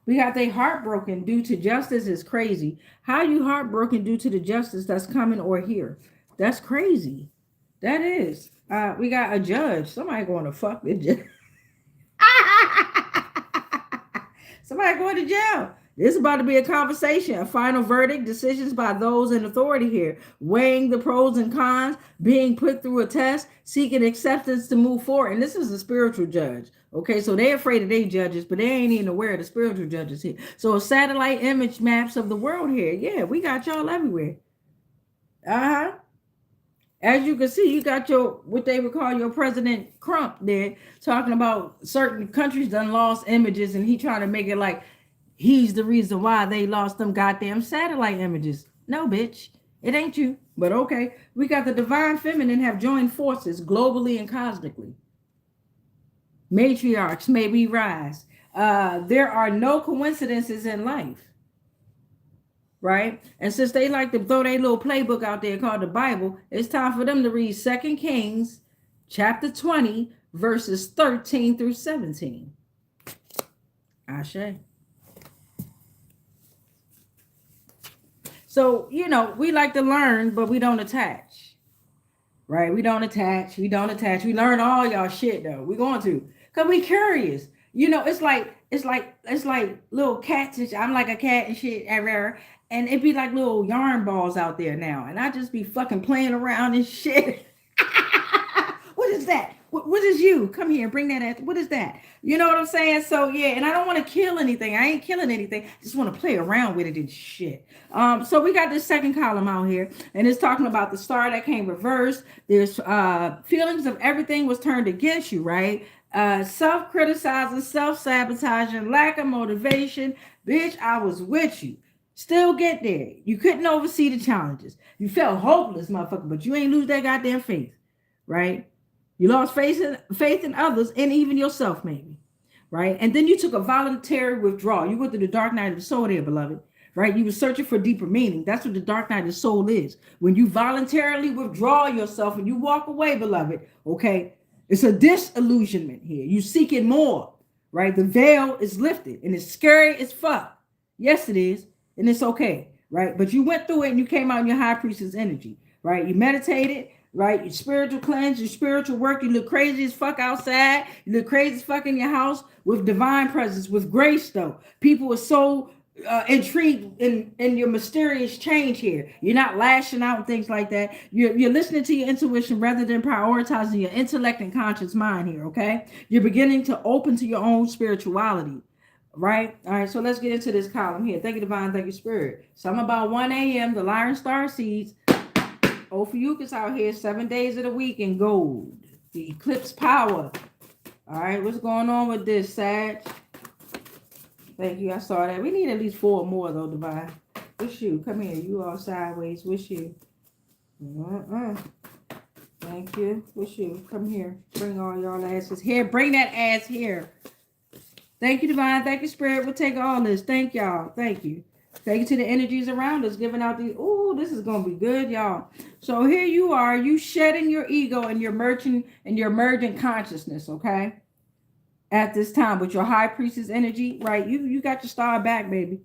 We got they heartbroken due to justice is crazy. How you heartbroken due to the justice that's coming or here? That's crazy. That is. We got a judge. Somebody going to fuck the judge. Somebody going to jail. This is about to be a conversation, a final verdict, decisions by those in authority here, weighing the pros and cons, being put through a test, seeking acceptance to move forward. And this is a spiritual judge. Okay, so they're afraid of their judges, but they ain't even aware of the spiritual judges here. So satellite image maps of the world here. Yeah, we got y'all everywhere. As you can see, you got your, what they would call your President Trump there, talking about certain countries done lost images, and he trying to make it like he's the reason why they lost them goddamn satellite images. No, bitch. It ain't you. But okay. We got the divine feminine have joined forces globally and cosmically. Matriarchs may we rise. There are no coincidences in life. Right? And since they like to throw their little playbook out there called the Bible, it's time for them to read 2 Kings chapter 20, verses 13 through 17. Ashe. So, you know, we like to learn, but we don't attach. Right? We don't attach. We learn all y'all shit though. We're going to. Because we curious. You know, it's like little cats and shit. I'm like a cat and shit everywhere. And it be like little yarn balls out there now. And I just be fucking playing around and shit. What is that? What is you? Come here, bring that at. What is that? You know what I'm saying? So yeah, and I don't want to kill anything. I ain't killing anything. I just want to play around with it and shit. So we got this second column out here, and it's talking about the star that came reversed. There's feelings of everything was turned against you, right? Self-criticizing, self-sabotaging, lack of motivation. Bitch, I was with you. Still get there. You couldn't oversee the challenges. You felt hopeless, motherfucker, but you ain't lose that goddamn faith, right? You lost faith in others and even yourself, maybe, right? And then you took a voluntary withdrawal. You went through the dark night of the soul there, beloved, right? You were searching for deeper meaning. That's what the dark night of the soul is. When you voluntarily withdraw yourself and you walk away, beloved, okay? It's a disillusionment here. You seeking more, right? The veil is lifted and it's scary as fuck. Yes, it is. And it's okay, right? But you went through it and you came out in your high priestess energy, right? You meditated, right? Your spiritual cleanse, your spiritual work. You look crazy as fuck outside. You look crazy as fuck in your house with divine presence, with grace though. People are so intrigued in your mysterious change here. You're not lashing out and things like that. You're listening to your intuition rather than prioritizing your intellect and conscious mind here, okay? You're beginning to open to your own spirituality, right? All right, so let's get into this column here. Thank you, Divine. Thank you, Spirit. Something about 1 a.m., the Lion Star Seeds. Ophiuchus out here 7 days of the week in gold. The eclipse power. All right, what's going on with this, Sag? Thank you. I saw that. We need at least 4 more, though, Divine. What's you? Come here. You all sideways. What's you? Thank you. What's you? Come here. Bring all y'all asses here. Bring that ass here. Thank you, Divine. Thank you, Spirit. We'll take all this. Thank y'all. Thank you. Thank you to the energies around us, giving out these. Oh, this is going to be good, y'all. So here you are. You shedding your ego and your emergent consciousness, okay? At this time with your high priestess energy, right? You got your star back, baby.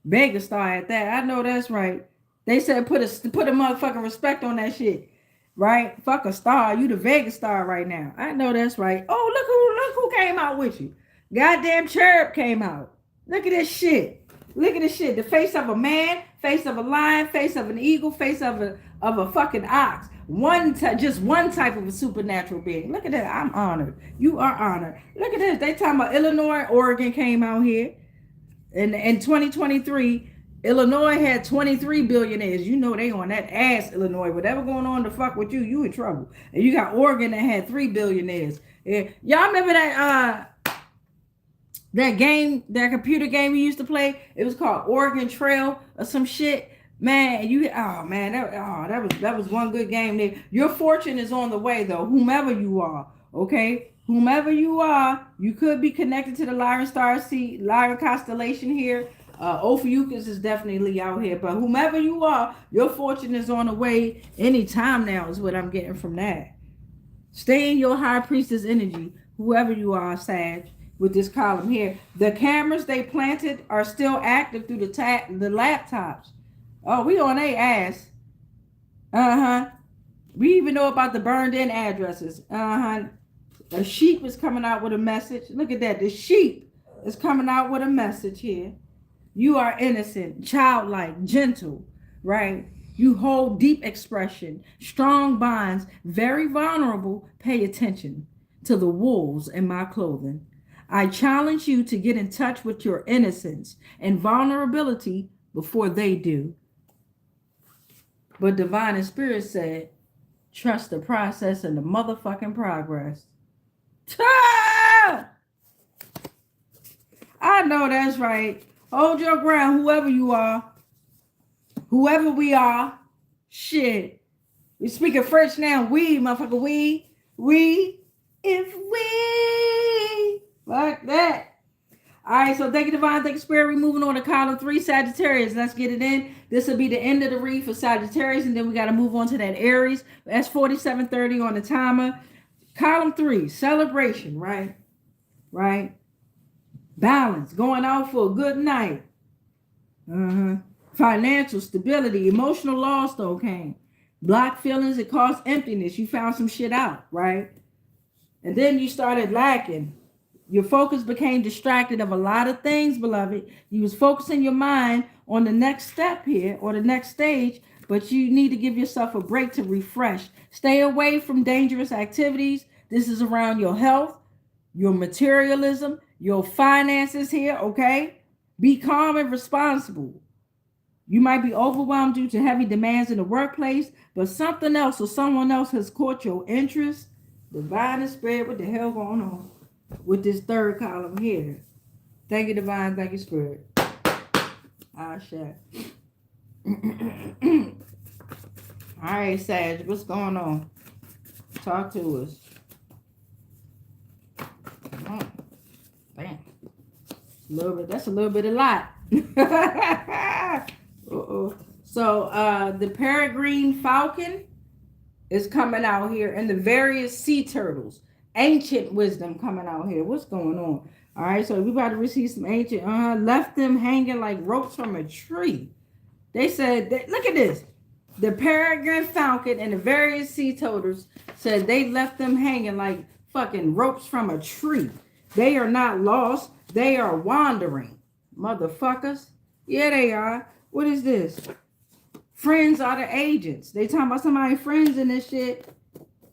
Vega star at that. I know that's right. They said put a motherfucking respect on that shit, right? Fuck a star. You the Vega star right now. I know that's right. Oh, look who came out with you. Goddamn Cherub came out. Look at this shit. Look at this shit. The face of a man, face of a lion, face of an eagle, face of a fucking ox. Just one type of a supernatural being. Look at that. I'm honored. You are honored. Look at this. They talking about Illinois, Oregon came out here. In 2023, Illinois had 23 billionaires. You know they on that ass, Illinois. Whatever going on to fuck with you, you in trouble. And you got Oregon that had 3 billionaires. Yeah. Y'all remember that game, that computer game we used to play? It was called Oregon Trail or some shit. Man, that was one good game there. Your fortune is on the way, though, whomever you are, okay? Whomever you are, you could be connected to the Lyran Star Seed, Lyran constellation here. Ophiuchus is definitely out here, but whomever you are, your fortune is on the way anytime now is what I'm getting from that. Stay in your high priestess energy, whoever you are, Sag, with this column here. The cameras they planted are still active through the laptops. Oh, we on their ass. We even know about the burned in addresses. A sheep is coming out with a message. Look at that. The sheep is coming out with a message here. You are innocent, childlike, gentle, right? You hold deep expression, strong bonds, very vulnerable. Pay attention to the wolves in my clothing. I challenge you to get in touch with your innocence and vulnerability before they do. But Divine and Spirit said, trust the process and the motherfucking progress. I know that's right. Hold your ground, whoever you are. Whoever we are. Shit. We speaking French now. We, motherfucker, we. If we. Like that. All right, so thank you, Divine. Thank you, Spirit. We're moving on to column 3, Sagittarius. Let's get it in. This will be the end of the read for Sagittarius, and then we got to move on to that Aries. That's 47:30 on the timer. Column 3, celebration, right? Right? Balance, going out for a good night. Financial stability, emotional loss, though, came. Block feelings, it caused emptiness. You found some shit out, right? And then you started lacking. Your focus became distracted of a lot of things, beloved. You was focusing your mind on the next step here or the next stage, but you need to give yourself a break to refresh. Stay away from dangerous activities. This is around your health, your materialism, your finances here, okay? Be calm and responsible. You might be overwhelmed due to heavy demands in the workplace, but something else or someone else has caught your interest. Divine and Spirit, what the hell going on with this third column here? Thank you, Divine. Thank you, Spirit. I'll share. All right, Sag, what's going on? Talk to us. Bam. A little bit. That's a little bit a lot. So the peregrine falcon is coming out here, and the various sea turtles. Ancient wisdom coming out here. What's going on? All right, so we about to receive some ancient. Left them hanging like ropes from a tree. They said, look at this. The peregrine falcon and the various sea turtles said they left them hanging like fucking ropes from a tree. They are not lost. They are wandering. Motherfuckers. Yeah, they are. What is this? Friends are the agents. They talking about somebody friends in this shit.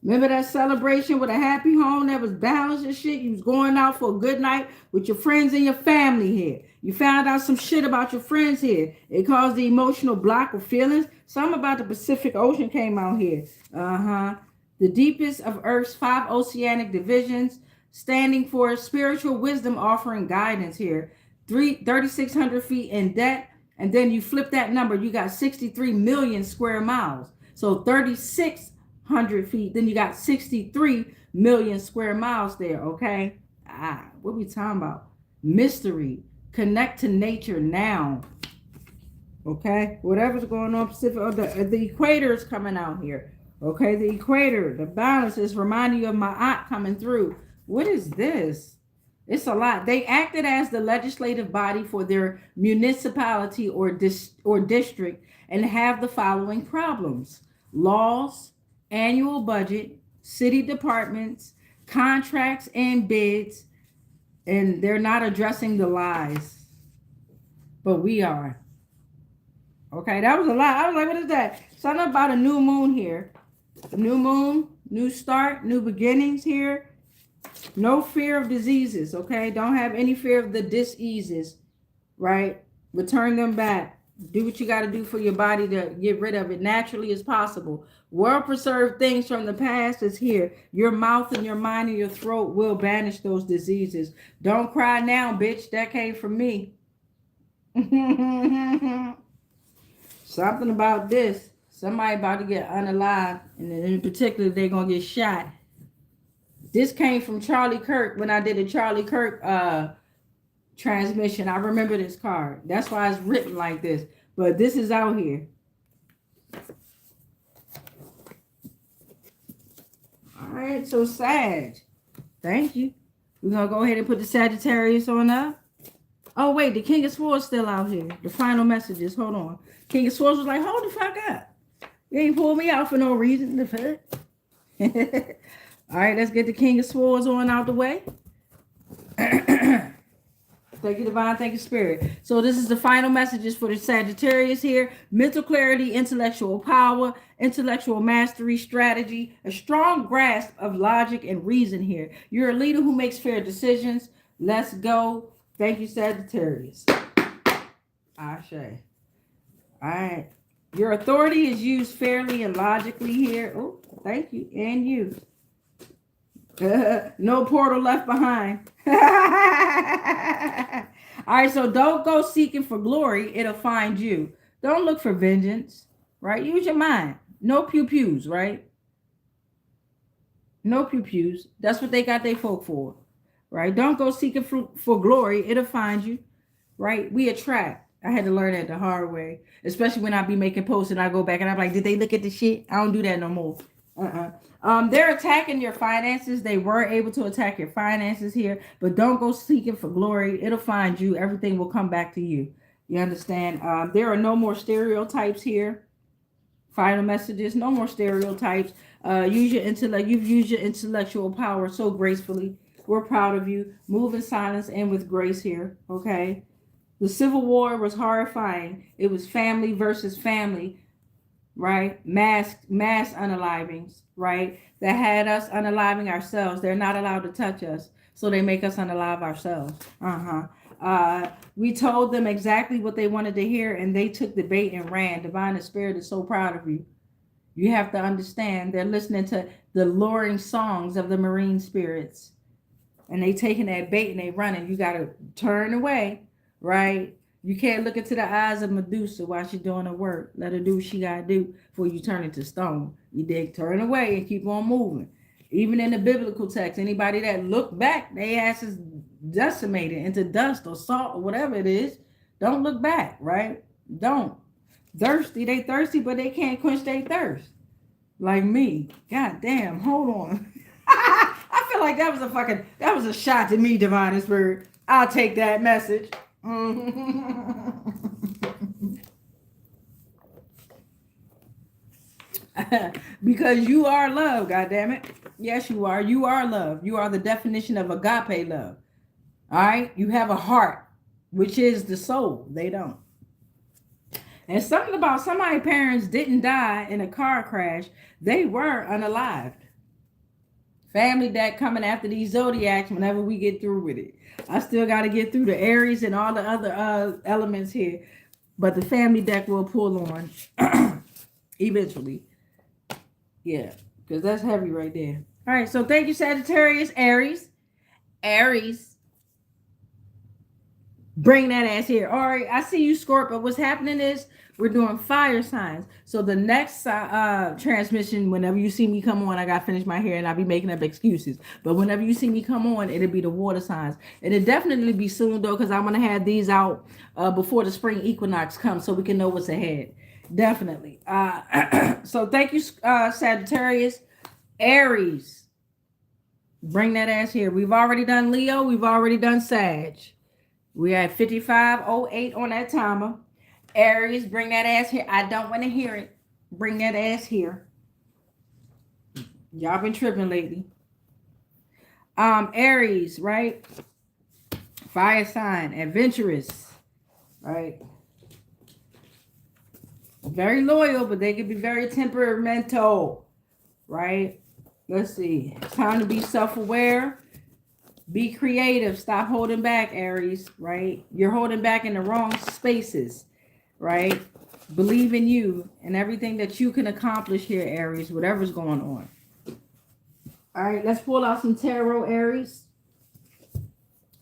Remember that celebration with a happy home that was balanced and shit? You was going out for a good night with your friends and your family here. You found out some shit about your friends here. It caused the emotional block of feelings. Something about the Pacific Ocean came out here. The deepest of Earth's 5 oceanic divisions, standing for spiritual wisdom, offering guidance here. 3,600 feet in depth. And then you flip that number, you got 63 million square miles. So 3,600 feet, then you got 63 million square miles there, okay? What we talking about? Mystery. Connect to nature now. Okay? Whatever's going on Pacific, the equator is coming out here. Okay, the equator, the balance is reminding you of my aunt coming through. What is this? It's a lot. They acted as the legislative body for their municipality or district and have the following problems: laws, annual budget, city departments, contracts and bids, and they're not addressing the lies. But we are. Okay, that was a lot. I was like, what is that? Something about a new moon here. A new moon, new start, new beginnings here. No fear of diseases, okay? Don't have any fear of the diseases, right? Return them back. Do what you got to do for your body to get rid of it naturally as possible. Well-preserved things from the past is here. Your mouth and your mind and your throat will banish those diseases. Don't cry now, bitch. That came from me. Something about this. Somebody about to get unalive, and in particular, they're going to get shot. This came from Charlie Kirk when I did a Charlie Kirk transmission. I remember this card. That's why it's written like this. But this is out here. All right, so Sag. Thank you. We're going to go ahead and put the Sagittarius on up. Oh, wait, the King of Swords still out here. The final messages. Hold on. King of Swords was like, hold the fuck up. You ain't pulled me out for no reason. The fuck? All right, let's get the King of Swords on out the way. Thank you, Divine. Thank you, Spirit. So this is the final messages for the Sagittarius here. Mental clarity, intellectual power, intellectual mastery, strategy, a strong grasp of logic and reason here. You're a leader who makes fair decisions. Let's go. Thank you, Sagittarius. Ashe. All right. Your authority is used fairly and logically here. Oh, thank you. And you. No portal left behind. All right, so don't go seeking for glory. It'll find you. Don't look for vengeance, right? Use your mind. No pew-pews, right? No pew-pews. That's what they got their folk for, right? Don't go seeking for glory. It'll find you, right? We attract. I had to learn that the hard way, especially when I be making posts and I go back and I'm like, did they look at the shit? I don't do that no more. They're attacking your finances. They were able to attack your finances here, but don't go seeking for glory. It'll find you. Everything will come back to you. You understand? There are no more stereotypes here. Final messages. No more stereotypes. Use your intellect. You've used your intellectual power so gracefully. We're proud of you. Move in silence and with grace here. Okay. The Civil War was horrifying. It was family versus family. Right? Mass unalivings, right? That had us unaliving ourselves. They're not allowed to touch us, so they make us unalive ourselves. We told them exactly what they wanted to hear, and they took the bait and ran. Divine Spirit is so proud of you. You have to understand, they're listening to the luring songs of the marine spirits, and they taking that bait and they running. You got to turn away, right? You can't look into the eyes of Medusa while she's doing her work. Let her do what she got to do before you turn into stone. You dig? Turn away and keep on moving. Even in the biblical text, anybody that look back, their ass is decimated into dust or salt or whatever it is. Don't look back, right? Don't. Thirsty, they thirsty, but they can't quench their thirst. Like me. God damn, hold on. I feel like that was a shot to me, Divine Spirit. I'll take that message. Because you are love, goddammit. Yes, you are. You are love. You are the definition of agape love. All right? You have a heart, which is the soul. They don't. And something about somebody's parents didn't die in a car crash. They were unalived. Family deck coming after these zodiacs whenever we get through with it. I still got to get through the Aries and all the other elements here. But the family deck will pull on eventually. Yeah, because that's heavy right there. All right, so thank you, Sagittarius, Aries. Aries. Bring that ass here. All right, I see you, Scorpio. What's happening is we're doing fire signs. So the next transmission, whenever you see me come on, I got to finish my hair and I'll be making up excuses. But whenever you see me come on, it'll be the water signs. It'll definitely be soon, though, because I'm going to have these out before the spring equinox comes so we can know what's ahead. Definitely. So thank you, Sagittarius. Aries. Bring that ass here. We've already done Leo. We've already done Sag. We're at 55:08 on that timer. Aries, bring that ass here. I don't want to hear it. Bring that ass here. Y'all been tripping lately. Aries, right? Fire sign, adventurous, right? Very loyal, but they can be very temperamental, right? Let's see. It's time to be self-aware. Be creative. Stop holding back, Aries, right? You're holding back in the wrong spaces, right? Believe in you and everything that you can accomplish here, Aries, whatever's going on. All right, let's pull out some tarot, Aries.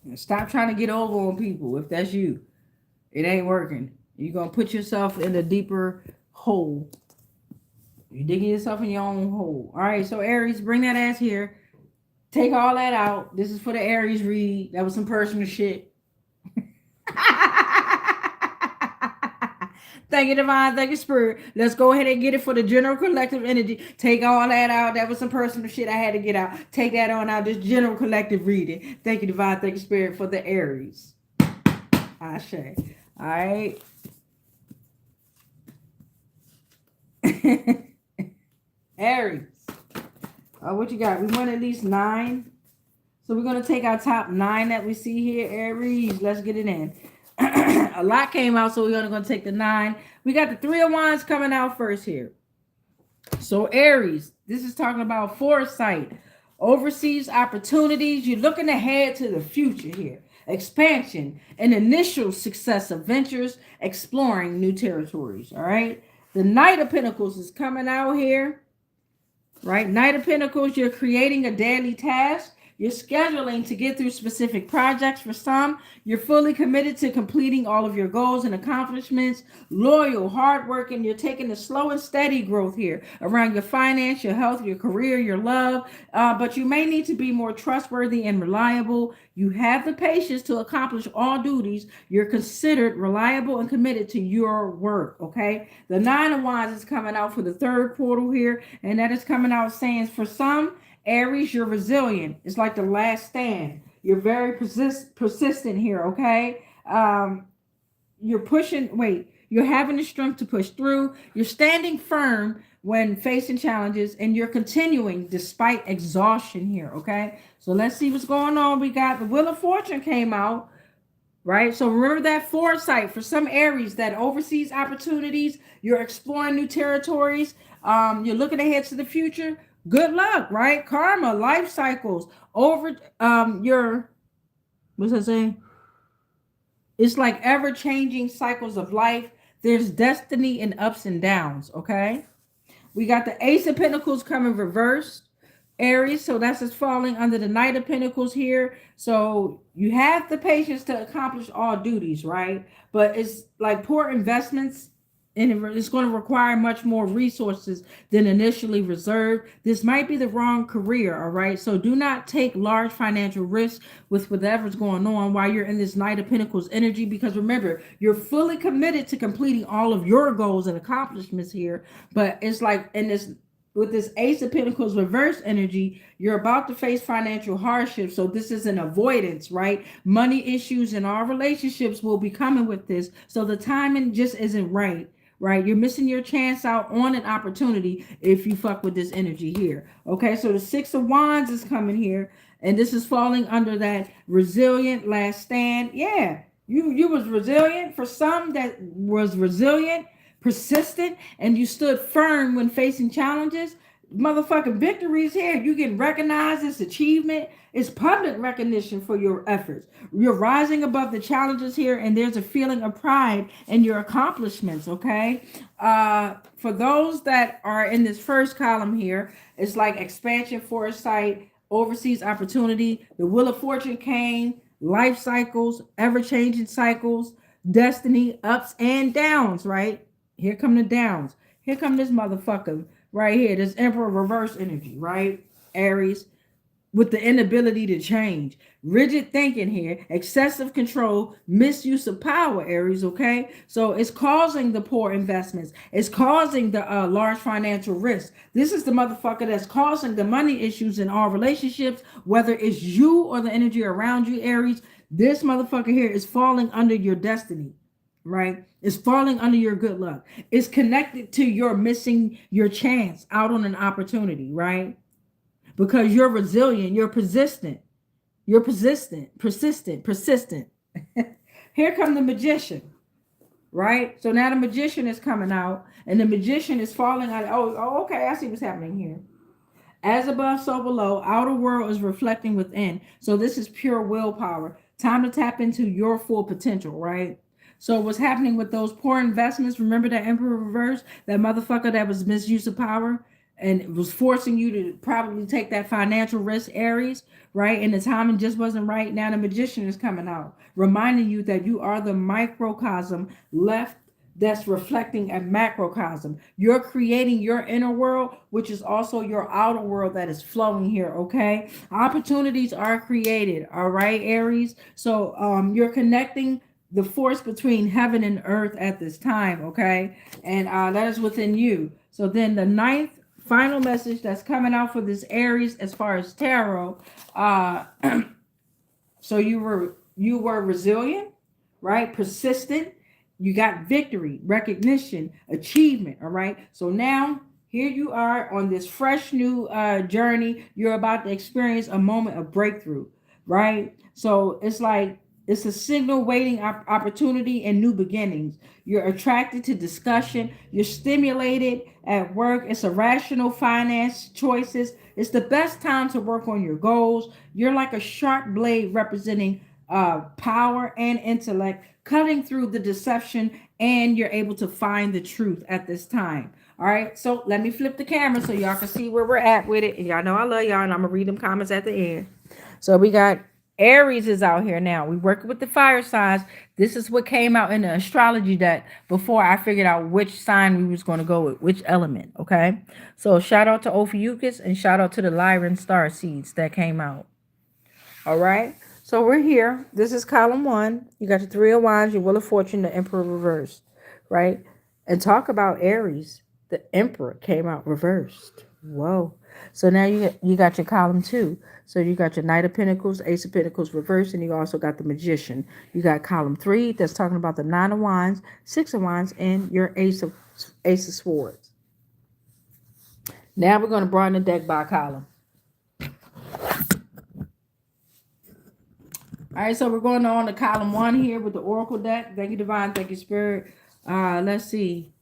And stop trying to get over on people. If that's you, it ain't working. You're going to put yourself in a deeper hole. You're digging yourself in your own hole. All right, so Aries, bring that ass here. Take all that out. This is for the Aries read. That was some personal shit. Thank you, Divine. Thank you, Spirit. Let's go ahead and get it for the general collective energy. Take all that out. That was some personal shit I had to get out. Take that on out. This general collective reading. Thank you, Divine. Thank you, Spirit, for the Aries. Ashe. All right. Aries. What you got? We want at least 9. So we're going to take our top 9 that we see here. Aries, let's get it in. A lot came out, so we're only going to take the 9. We got the 3 of Wands coming out first here. So Aries, this is talking about foresight, overseas opportunities. You're looking ahead to the future here. Expansion and initial success of ventures, exploring new territories. All right. The Knight of Pentacles is coming out here. Right? Knight of Pentacles, you're creating a daily task. You're scheduling to get through specific projects. For some, you're fully committed to completing all of your goals and accomplishments. Loyal, hardworking, you're taking a slow and steady growth here around your finance, your health, your career, your love. But you may need to be more trustworthy and reliable. You have the patience to accomplish all duties. You're considered reliable and committed to your work, okay? The 9 of Wands is coming out for the 3rd portal here, and that is coming out saying for some, Aries, you're resilient. It's like the last stand. You're very persistent here, okay? You're having the strength to push through. You're standing firm when facing challenges, and you're continuing despite exhaustion here, okay? So let's see what's going on. We got the Wheel of Fortune came out, right? So remember that foresight for some Aries, that overseas opportunities. You're exploring new territories. You're looking ahead to the future. Good luck, right? Karma, life cycles, what's that saying? It's like ever-changing cycles of life. There's destiny in ups and downs, okay? We got the Ace of Pentacles coming reversed, Aries. So that's just falling under the Knight of Pentacles here. So you have the patience to accomplish all duties, right? But it's like poor investments, and it's going to require much more resources than initially reserved. This might be the wrong career, all right? So do not take large financial risks with whatever's going on while you're in this Knight of Pentacles energy, because remember, you're fully committed to completing all of your goals and accomplishments here. But it's like with this Ace of Pentacles reverse energy, you're about to face financial hardship. So this is an avoidance, right? Money issues in all relationships will be coming with this. So the timing just isn't right. Right? You're missing your chance out on an opportunity if you fuck with this energy here. Okay, so the 6 of Wands is coming here, and this is falling under that resilient last stand. Yeah, you was resilient. For some that was resilient, persistent, and you stood firm when facing challenges, motherfucking victories here. You get recognized as achievement. It's public recognition for your efforts. You're rising above the challenges here, and there's a feeling of pride in your accomplishments, okay? For those that are in this first column here, it's like expansion, foresight, overseas opportunity. The wheel of fortune came, life cycles, ever-changing cycles, destiny, ups and downs, right? Here come the downs. Here come this motherfucker right here, this emperor reverse energy, right? Aries, with the inability to change, rigid thinking here, excessive control, misuse of power, Aries, okay? So it's causing the poor investments. It's causing the large financial risk. This is the motherfucker that's causing the money issues in all relationships, whether it's you or the energy around you, Aries. This motherfucker here is falling under your destiny, right? It's falling under your good luck. It's connected to your missing your chance out on an opportunity, right? Because you're resilient, you're persistent, persistent. Here come the magician, right? So now the magician is coming out, and the magician is falling out. Oh, okay, I see what's happening here. As above, so below. Outer world is reflecting within. So this is pure willpower. Time to tap into your full potential, right? So what's happening with those poor investments? Remember that Emperor reverse, that motherfucker that was misuse of power and was forcing you to probably take that financial risk, Aries, right? And the timing just wasn't right. Now the magician is coming out, reminding you that you are the microcosm left that's reflecting a macrocosm. You're creating your inner world, which is also your outer world that is flowing here, okay? Opportunities are created, all right, Aries? So you're connecting the force between heaven and earth at this time, okay? And that is within you. So then the ninth final message that's coming out for this Aries as far as tarot, so you were resilient, right? Persistent. You got victory, recognition, achievement, all right? So now here you are on this fresh new journey. You're about to experience a moment of breakthrough, right? So it's like it's a signal waiting opportunity and new beginnings. You're attracted to discussion. You're stimulated at work. It's a rational finance choices. It's the best time to work on your goals. You're like a sharp blade representing power and intellect, cutting through the deception, and you're able to find the truth at this time. All right, so let me flip the camera so y'all can see where we're at with it. And y'all know I love y'all, and I'm gonna read them comments at the end. So we got Aries is out here now. We working with the fire signs. This is what came out in the astrology deck before I figured out which sign we was going to go with, which element, okay? So shout out to Ophiuchus and shout out to the Lyran star seeds that came out. All right, so we're here. This is column 1. You got the 3 of Wands, your Wheel of Fortune, the Emperor reversed, right? And talk about Aries. The Emperor came out reversed. Whoa. So now you got your column 2. So you got your Knight of Pentacles, Ace of Pentacles reversed, and you also got the Magician. You got column 3 that's talking about the 9 of Wands, 6 of Wands, and your Ace of Swords. Now we're going to broaden the deck by column. All right, so we're going on to column 1 here with the Oracle deck. Thank you, Divine. Thank you, Spirit. Let's see.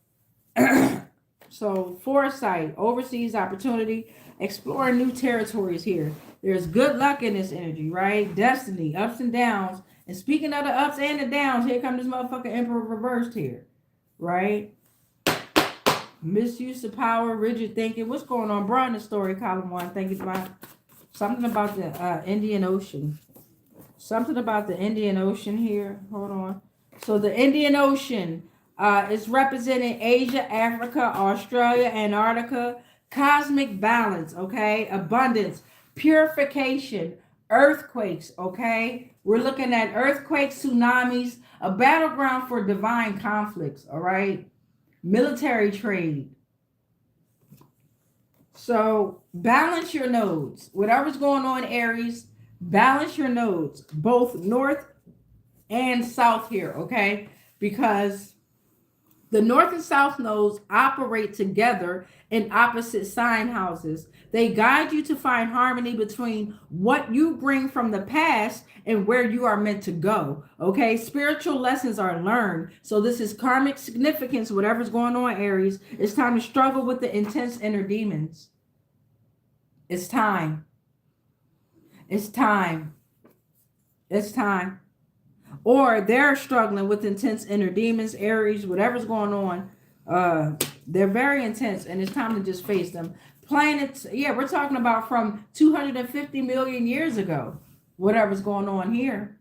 So foresight, overseas opportunity, exploring new territories here. There's good luck in this energy, right? Destiny, ups and downs. And speaking of the ups and the downs, here comes this motherfucker Emperor reversed here, right? Misuse of power, rigid thinking. What's going on? Broaden the story, column 1. Thank you, Divine. Something about the Indian Ocean. Something about the Indian Ocean here. Hold on. So the Indian Ocean is representing Asia, Africa, Australia, Antarctica. Cosmic balance, okay? Abundance, purification, earthquakes, okay? We're looking at earthquakes, tsunamis, a battleground for divine conflicts, all right? Military trade. So balance your nodes. Whatever's going on, Aries, balance your nodes, both north and south here, okay? Because The north and south nodes operate together in opposite sign houses. They guide you to find harmony between what you bring from the past and where you are meant to go. Okay, spiritual lessons are learned. So this is karmic significance, whatever's going on, Aries. It's time to struggle with the intense inner demons. It's time. It's time. It's time. Or they're struggling with intense inner demons, Aries, whatever's going on. They're very intense, and it's time to just face them. Planets, yeah, we're talking about from 250 million years ago, whatever's going on here.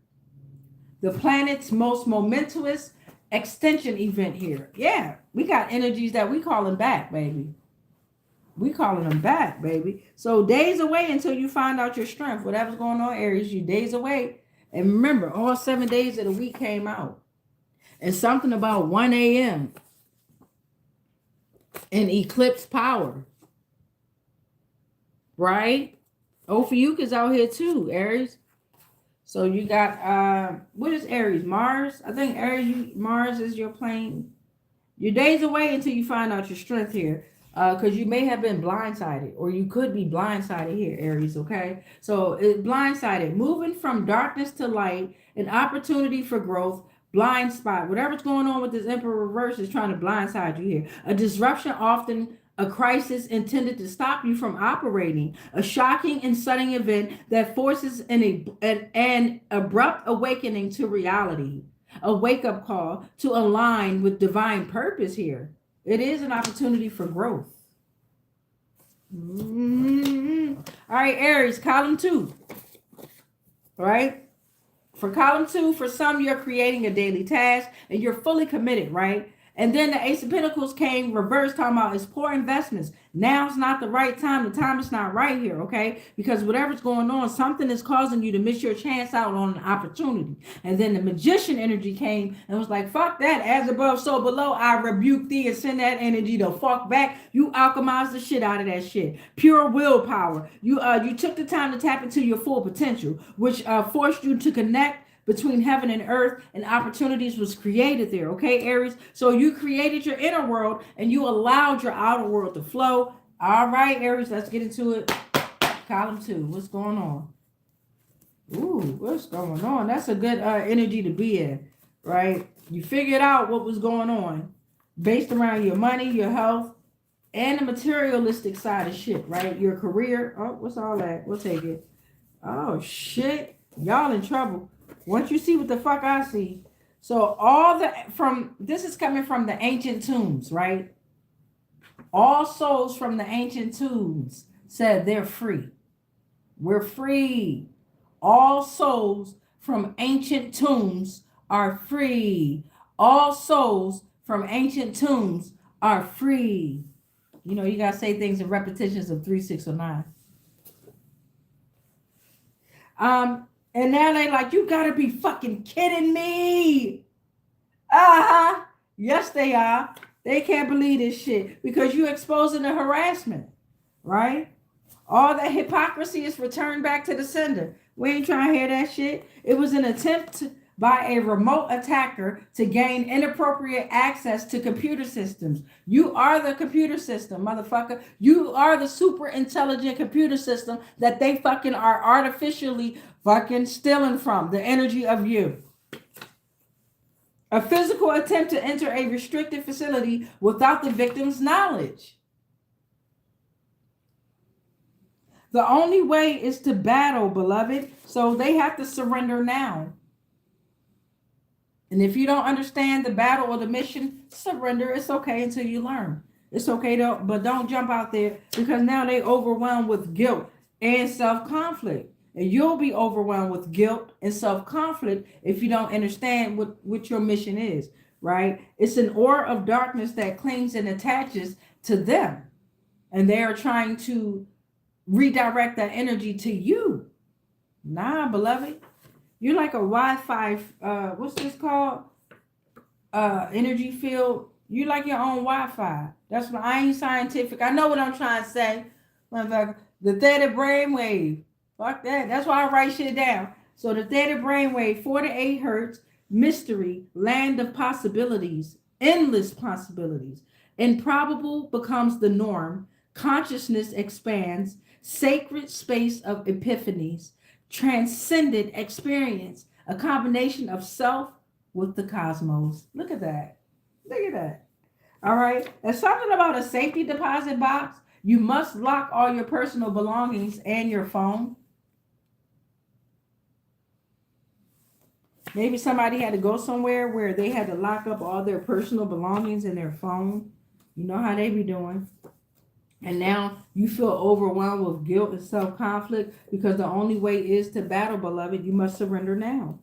The planet's most momentous extension event here. Yeah, we got energies that we calling back, baby. We calling them back, baby. So days away until you find out your strength. Whatever's going on, Aries, you days away. And remember, all 7 days of the week came out. And something about 1 a.m. and eclipse power. Right? Ophiuchus is out here too, Aries. So you got, what is Aries? Mars? I think Aries, Mars is your plane. You're days away until you find out your strength here. Because you may have been blindsided, or you could be blindsided here, Aries, okay? So it's blindsided, moving from darkness to light, an opportunity for growth, blind spot. Whatever's going on with this Emperor reverse is trying to blindside you here. A disruption, often a crisis intended to stop you from operating. A shocking and sudden event that forces an abrupt awakening to reality. A wake-up call to align with divine purpose here. It is an opportunity for growth. All right, Aries, column 2. All right. For column 2, for some, you're creating a daily task and you're fully committed, right? And then the Ace of Pentacles came reversed, talking about it's poor investments. Now's not the right time. The time is not right here, okay? Because whatever's going on, something is causing you to miss your chance out on an opportunity. And then the Magician energy came and was like, fuck that. As above, so below. I rebuke thee and send that energy the fuck back. You alchemized the shit out of that shit. Pure willpower. You took the time to tap into your full potential, which forced you to connect between heaven and earth, and opportunities was created there. Okay, Aries? So you created your inner world and you allowed your outer world to flow. All right, Aries, let's get into it. Column 2, what's going on? Ooh, what's going on? That's a good energy to be in, right? You figured out what was going on based around your money, your health, and the materialistic side of shit, right? Your career. Oh, what's all that? We'll take it. Oh, shit. Y'all in trouble. Once you see what the fuck I see. So this is coming from the ancient tombs, right? All souls from the ancient tombs said they're free. We're free. All souls from ancient tombs are free. All souls from ancient tombs are free. You know, you got to say things in repetitions of 3, 6, or 9. And now they like, you gotta be fucking kidding me. Yes, they are. They can't believe this shit because you're exposing the harassment, right? All that hypocrisy is returned back to the sender. We ain't trying to hear that shit. It was an attempt by a remote attacker to gain inappropriate access to computer systems. You are the computer system, motherfucker. You are the super intelligent computer system that they fucking are artificially fucking stealing from, the energy of you. A physical attempt to enter a restricted facility without the victim's knowledge. The only way is to battle, beloved. So they have to surrender now. And if you don't understand the battle or the mission, surrender. It's okay until you learn. It's okay, but don't jump out there because now they overwhelmed with guilt and self-conflict. And you'll be overwhelmed with guilt and self-conflict if you don't understand what your mission is, right? It's an aura of darkness that clings and attaches to them. And they are trying to redirect that energy to you. Nah, beloved. You're like a Wi-Fi, what's this called? Energy field. You like your own Wi-Fi. That's what I ain't scientific. I know what I'm trying to say. Motherfucker. The theta brainwave. Fuck that. That's why I write shit down. So the theta brainwave, 4 to 8 hertz, mystery, land of possibilities, endless possibilities. Improbable becomes the norm. Consciousness expands. Sacred space of epiphanies. Transcendent experience. A combination of self with the cosmos. Look at that. Look at that. All right. There's something about a safety deposit box. You must lock all your personal belongings and your phone. Maybe somebody had to go somewhere where they had to lock up all their personal belongings and their phone. You know how they be doing. And now you feel overwhelmed with guilt and self-conflict because the only way is to battle, beloved. You must surrender now.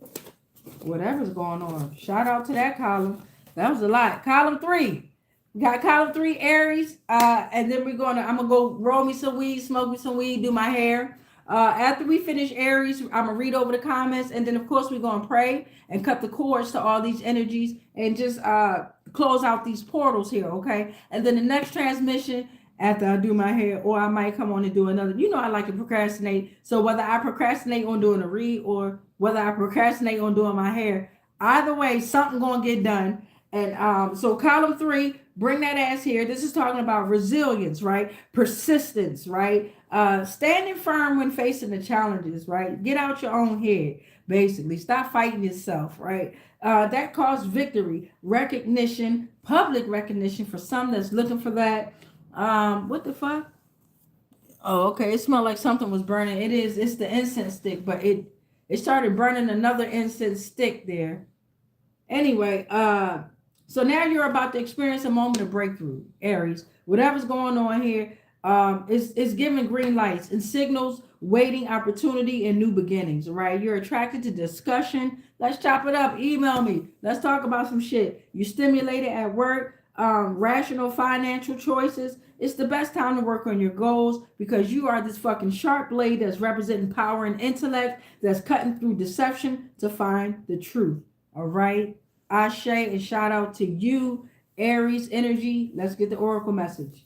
Whatever's going on. Shout out to that column. That was a lot. Column 3. We got column 3, Aries. And then I'm going to go roll me some weed, smoke me some weed, do my hair. After we finish Aries, I'm going to read over the comments. And then, of course, we're going to pray and cut the cords to all these energies and just close out these portals here, okay? And then the next transmission, after I do my hair, or I might come on and do another. You know I like to procrastinate. So whether I procrastinate on doing a read or whether I procrastinate on doing my hair, either way, something going to get done. And so column 3, bring that ass here. This is talking about resilience, right? Persistence, right? Standing firm when facing the challenges, right? Get out your own head, basically. Stop fighting yourself, right? That caused victory, recognition, public recognition for some that's looking for that. What the fuck? Oh, okay. It smelled like something was burning. It's the incense stick, but it started burning another incense stick there. Anyway, so now you're about to experience a moment of breakthrough, Aries. Whatever's going on here, is giving green lights and signals, waiting opportunity and new beginnings, right? You're attracted to discussion. Let's chop it up. Email me. Let's talk about some shit. You're stimulated at work. Rational financial choices. It's the best time to work on your goals because you are this fucking sharp blade that's representing power and intellect that's cutting through deception to find the truth. All right. Ashe and shout out to you, Aries energy. Let's get the oracle message.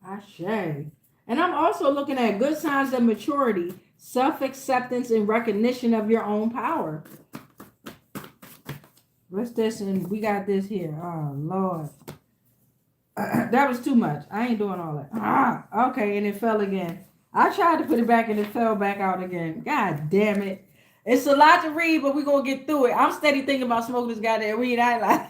Ashe. And I'm also looking at good signs of maturity, self-acceptance, and recognition of your own power. What's this? And we got this here. Oh, Lord. That was too much. I ain't doing all that. Okay, and it fell again. I tried to put it back and it fell back out again. God damn it. It's a lot to read, but we're going to get through it. I'm steady thinking about smoking this goddamn weed. I like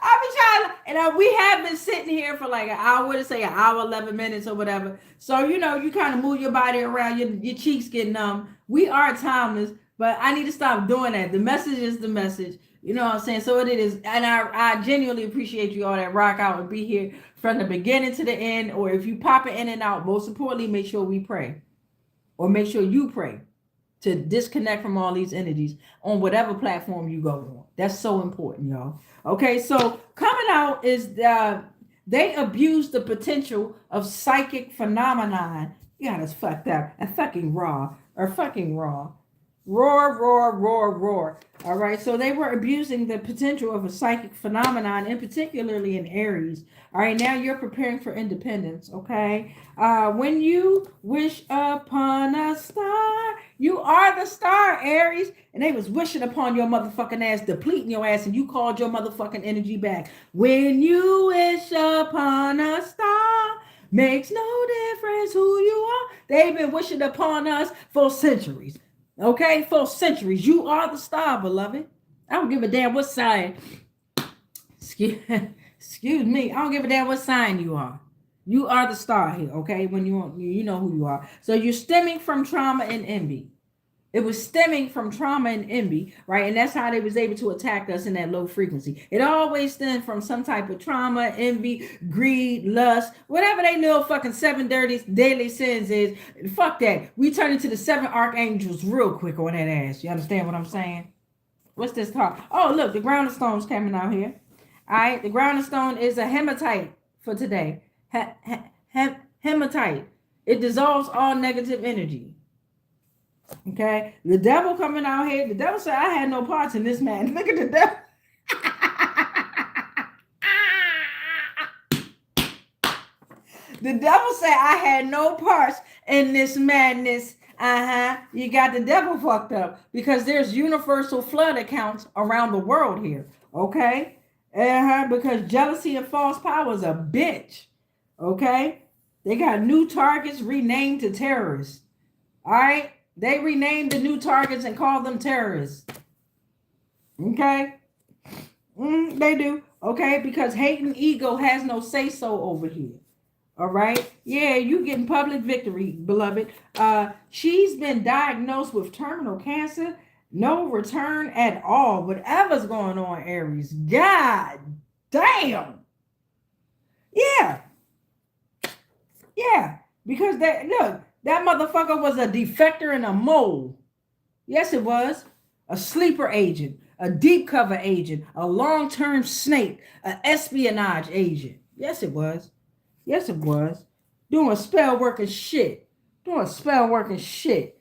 I be trying to, and we have been sitting here for like an hour, to say an hour, 11 minutes or whatever. So, you know, you kind of move your body around, your cheeks get numb. We are timeless. But I need to stop doing that. The message is the message. You know what I'm saying? So it is. And I genuinely appreciate you all that rock out and be here from the beginning to the end. Or if you pop it in and out, most importantly, make sure we pray. Or make sure you pray to disconnect from all these energies on whatever platform you go on. That's so important, y'all. Okay, so coming out is they abuse the potential of psychic phenomenon. You got us fucked up. And fucking raw. Roar, roar, roar, roar. All right. So they were abusing the potential of a psychic phenomenon, and particularly in Aries. All right. Now you're preparing for independence. Okay. When you wish upon a star, you are the star, Aries. And they was wishing upon your motherfucking ass, depleting your ass, and you called your motherfucking energy back. When you wish upon a star, makes no difference who you are. They've been wishing upon us for centuries. Okay, for centuries. You are the star, beloved. I don't give a damn what sign. Excuse me. I don't give a damn what sign you are. You are the star here, okay? When you know who you are. So you're stemming from trauma and envy. It was stemming from trauma and envy, right? And that's how they was able to attack us in that low frequency. It always stemmed from some type of trauma, envy, greed, lust, whatever they know fucking 7 deadly sins is. Fuck that. We turn into the 7 archangels real quick on that ass. You understand what I'm saying? What's this talk? Oh, look, the grounding stone's coming out here. All right, the grounding stone is a hematite for today. Hematite. It dissolves all negative energy. Okay, the devil coming out here. The devil said, I had no parts in this man. Look at the devil. The devil said, I had no parts in this madness. You got the devil fucked up because there's universal flood accounts around the world here. Okay? Because jealousy and false power is a bitch. Okay? They got new targets renamed to terrorists. All right? They renamed the new targets and called them terrorists. Okay? They do. Okay? Because hate and ego has no say-so over here. All right. Yeah, you getting public victory, beloved. She's been diagnosed with terminal cancer. No return at all. Whatever's going on, Aries. God damn. Yeah. Yeah. Because that motherfucker was a defector and a mole. Yes, it was. A sleeper agent, a deep cover agent, a long-term snake, an espionage agent. Yes, it was. Yes, it was. Doing spell work and shit. Look at this shit.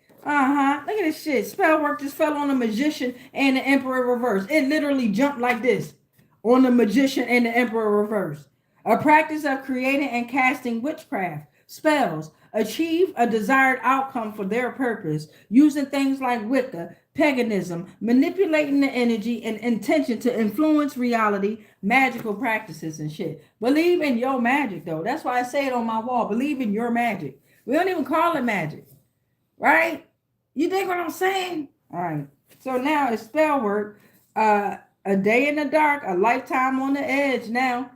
Spell work just fell on the magician and the emperor reverse. It literally jumped like this on the magician and the emperor reverse. A practice of creating and casting witchcraft spells achieve a desired outcome for their purpose using things like Wicca, paganism, manipulating the energy and intention to influence reality, magical practices and shit. Believe in your magic though. That's why I say it on my wall. Believe in your magic. We don't even call it magic. Right? You think what I'm saying? All right. So now it's spell work. A day in the dark, a lifetime on the edge now.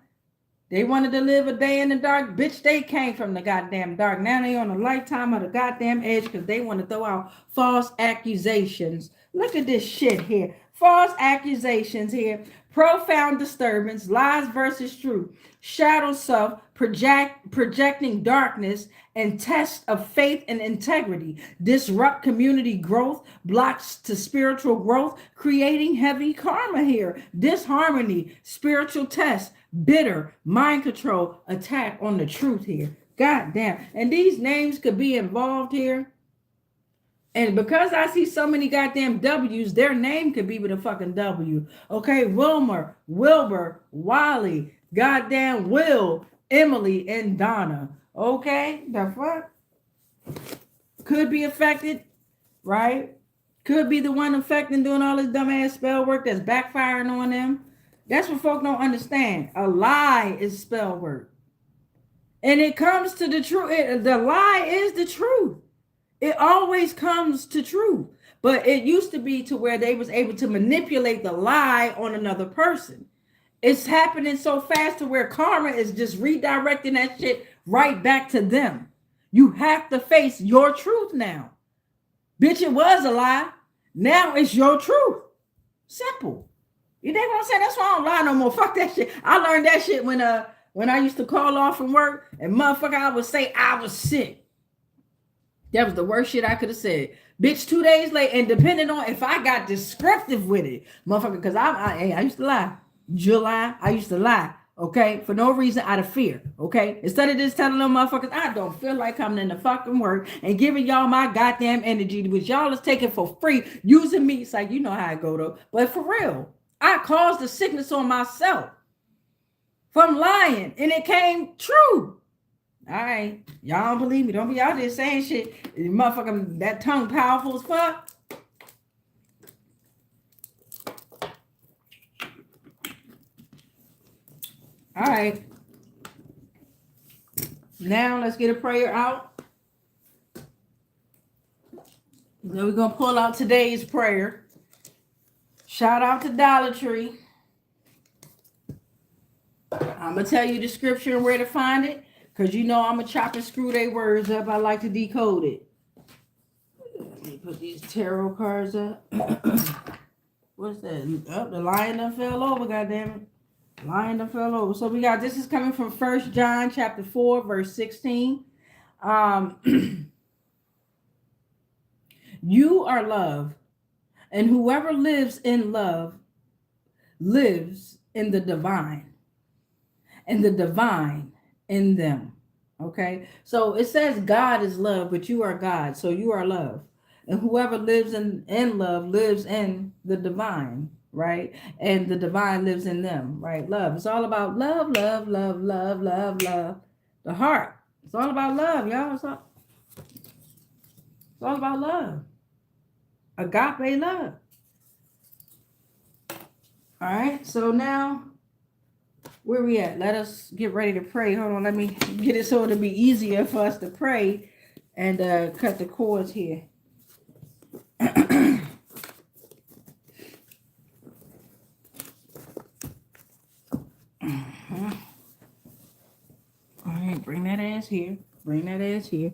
They wanted to live a day in the dark. Bitch, they came from the goddamn dark. Now they on a lifetime of the goddamn edge because they want to throw out false accusations. Look at this shit here. False accusations here. Profound disturbance. Lies versus truth. Shadow self. Projecting darkness and test of faith and integrity. Disrupt community growth. Blocks to spiritual growth. Creating heavy karma here. Disharmony. Spiritual test. Bitter, mind control, attack on the truth here. God damn. And these names could be involved here. And because I see so many goddamn W's, their name could be with a fucking W. Okay, Wilmer, Wilbur, Wally, goddamn Will, Emily, and Donna. Okay, the fuck? Could be affected, right? Could be the one affecting doing all this dumbass spell work that's backfiring on them. That's what folk don't understand. A lie is spell work. And it comes to the truth. The lie is the truth. It always comes to truth. But it used to be to where they was able to manipulate the lie on another person. It's happening so fast to where karma is just redirecting that shit right back to them. You have to face your truth now. Bitch, it was a lie. Now it's your truth. Simple. You think what I'm saying? That's why I don't lie no more. Fuck that shit. I learned that shit when I used to call off from work and motherfucker, I would say I was sick. That was the worst shit I could have said. Bitch, 2 days late, and depending on if I got descriptive with it, motherfucker, because I used to lie. July, I used to lie. Okay, for no reason, out of fear. Okay, instead of just telling them motherfuckers, I don't feel like coming in the fucking work and giving y'all my goddamn energy, which y'all is taking for free, using me. It's like, you know how I go though. But for real, I caused the sickness on myself from lying, and it came true. All right, y'all don't believe me? Don't be out there saying shit. Motherfucker, that tongue powerful as fuck. All right. Now let's get a prayer out. Then we're gonna pull out today's prayer. Shout out to Dollar Tree. I'm going to tell you the scripture and where to find it, because you know I'm going to chop and screw their words up. I like to decode it. Let me put these tarot cards up. What's that? Oh, the lion done fell over, goddammit. Lion done fell over. So we got, this is coming from 1 John chapter 4, verse 16. You are love, and whoever lives in love lives in the divine, and the divine in them. Okay, so it says God is love, but you are God, so you are love, and whoever lives in love lives in the divine, right? And the divine lives in them, right? Love. It's all about love, love, love, love, love, love. The heart. It's all about love, y'all. It's all... It's all about love. Agape love. All right. So now, where we at? Let us get ready to pray. Hold on. Let me get it so it'll be easier for us to pray and cut the cords here. All right, bring that ass here. Bring that ass here.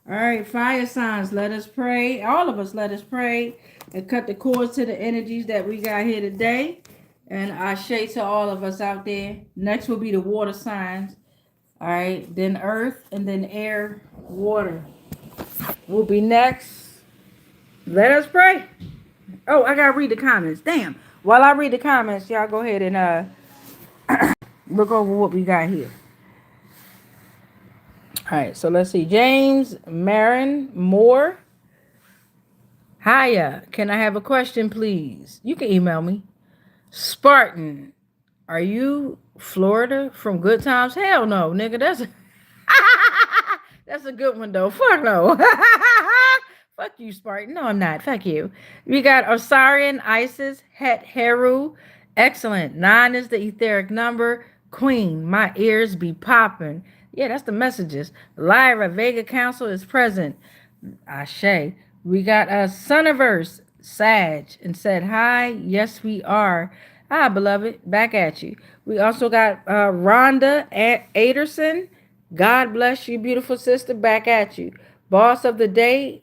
All right, fire signs, let us pray. All of us, let us pray and cut the cords to the energies that we got here today. And I say to all of us out there, next will be the water signs. All right, then earth, and then air, water will be next. Let us pray. Oh, I gotta read the comments. Damn. While I read the comments, y'all go ahead and look over what we got here. All right, so let's see. James Marin Moore. Hiya, can I have a question, please? You can email me. Spartan, are you Florida from Good Times? Hell no, nigga. That's a good one though. Fuck no. Fuck you, Spartan. No, I'm not. Fuck you. We got Osarian, Isis, Het, Heru. Excellent. 9 is the etheric number. Queen, my ears be popping. Yeah, that's the messages. Lyra, Vega Council is present. Ashe. We got a Soniverse, Sag, and said, hi, yes, we are. Hi, beloved, back at you. We also got Rhonda Aderson. God bless you, beautiful sister, back at you. Boss of the day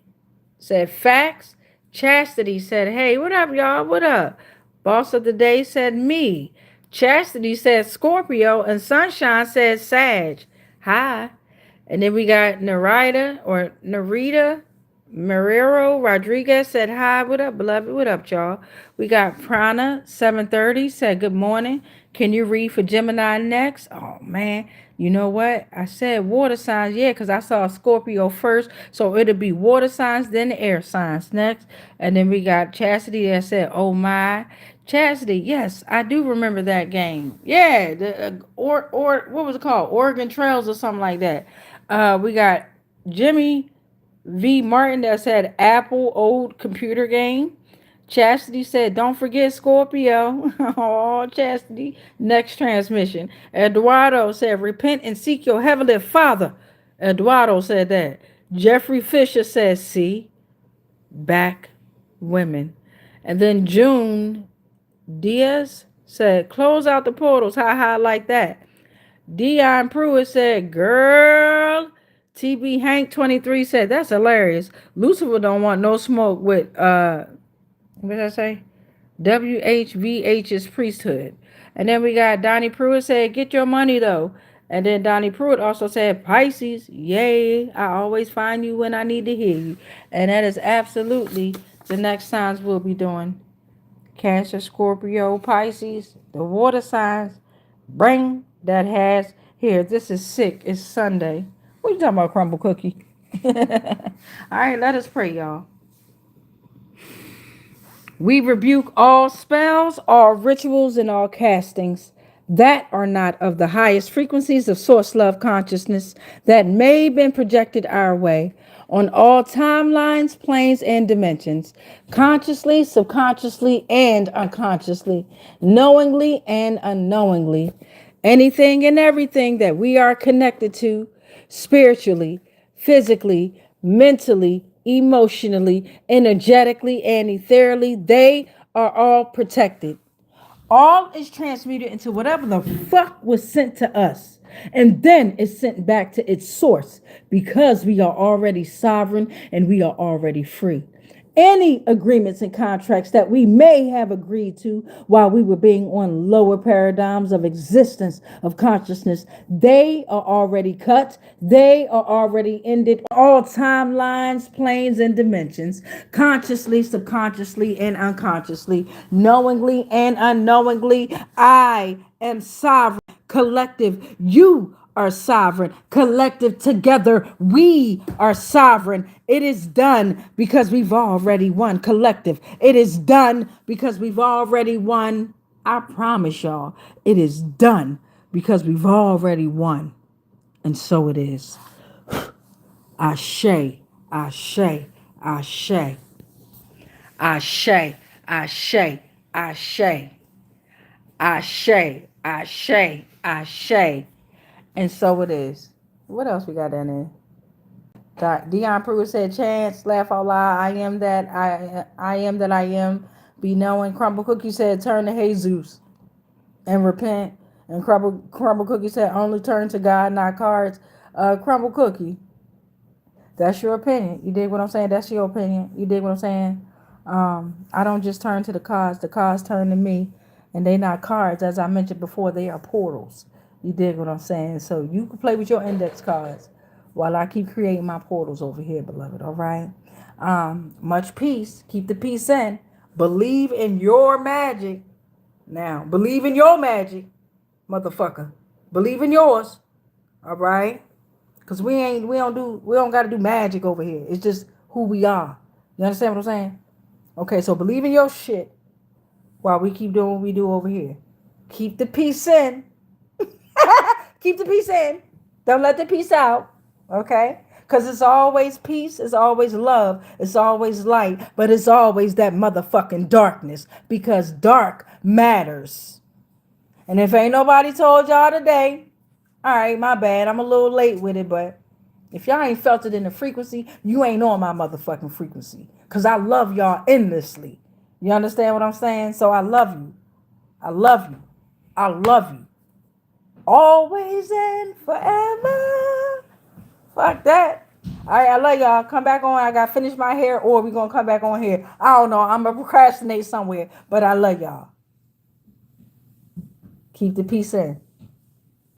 said, facts. Chastity said, hey, what up, y'all? What up? Boss of the day said, me. Chastity said, Scorpio. And Sunshine said, Sag. Hi. And then we got Narita Marrero Rodriguez said, hi, what up, beloved? What up, y'all? We got Prana 730 said, good morning. Can you read for Gemini next? Oh, man. You know what? I said water signs, yeah, because I saw Scorpio first. So it'll be water signs, then the air signs next. And then we got Chastity that said, oh, my. Chastity, yes, I do remember that game. Yeah, the or what was it called? Oregon Trails or something like that. We got Jimmy V. Martin that said Apple old computer game. Chastity said, don't forget Scorpio. Oh, Chastity. Next transmission. Eduardo said, repent and seek your heavenly father. Eduardo said that. Jeffrey Fisher said, see, back women. And then June Diaz said, close out the portals. Ha like that. Dion Pruitt said, girl. TB Hank 23 said, that's hilarious. Lucifer don't want no smoke with what did I say? WHVH's priesthood. And then we got Donnie Pruitt said, get your money though. And then Donnie Pruitt also said, Pisces, yay, I always find you when I need to hear you. And that is absolutely the next signs we'll be doing. Cancer, Scorpio, Pisces, the water signs. Bring that has here. This is sick. It's Sunday. What you talking about, crumble cookie? All right, let us pray, y'all. We rebuke all spells, all rituals, and all castings that are not of the highest frequencies of source love consciousness that may have been projected our way on all timelines, planes, and dimensions, consciously, subconsciously, and unconsciously, knowingly and unknowingly. Anything and everything that we are connected to spiritually, physically, mentally, emotionally, energetically, and ethereally, they are all protected. All is transmuted into whatever the fuck was sent to us. And then it's sent back to its source because we are already sovereign and we are already free. Any agreements and contracts that we may have agreed to while we were being on lower paradigms of existence, of consciousness, they are already cut. They are already ended. All timelines, planes, and dimensions, consciously, subconsciously, and unconsciously, knowingly and unknowingly, I am sovereign. Collective, you are sovereign. Collective, together, we are sovereign. It is done because we've already won. Collective, it is done because we've already won. I promise y'all, it is done because we've already won. And so it is. Ashe, ashe, Ashe. Ashe. Ashe. Ashe. Ashe. Ashe. Ashe. And so it is. What else we got down there? Dion Pruitt said, "Chance, laugh out loud. I am that I am that I am. Be knowing." Crumble Cookie said, "Turn to Jesus and repent." And Crumble Cookie said, "Only turn to God, not cards." Crumble Cookie, that's your opinion. You dig what I'm saying? That's your opinion. You dig what I'm saying? I don't just turn to the cards. The cards turn to me, and they not cards. As I mentioned before, they are portals. You dig what I'm saying? So you can play with your index cards while I keep creating my portals over here, beloved. All right. Much peace. Keep the peace in. Believe in your magic. Now, believe in your magic, motherfucker. Believe in yours. All right. Cause we don't gotta do magic over here. It's just who we are. You understand what I'm saying? Okay, so believe in your shit while we keep doing what we do over here. Keep the peace in. Keep the peace in. Don't let the peace out. Okay? Because it's always peace, it's always love, it's always light, but it's always that motherfucking darkness. Because dark matters. And if ain't nobody told y'all today, all right, my bad. I'm a little late with it, but if y'all ain't felt it in the frequency, you ain't on my motherfucking frequency. Because I love y'all endlessly. You understand what I'm saying? So I love you. I love you. I love you. Always and forever. Fuck that. All right, I love y'all. Come back on. I got to finish my hair, or we going to come back on here. I don't know. I'm going to procrastinate somewhere, but I love y'all. Keep the peace in.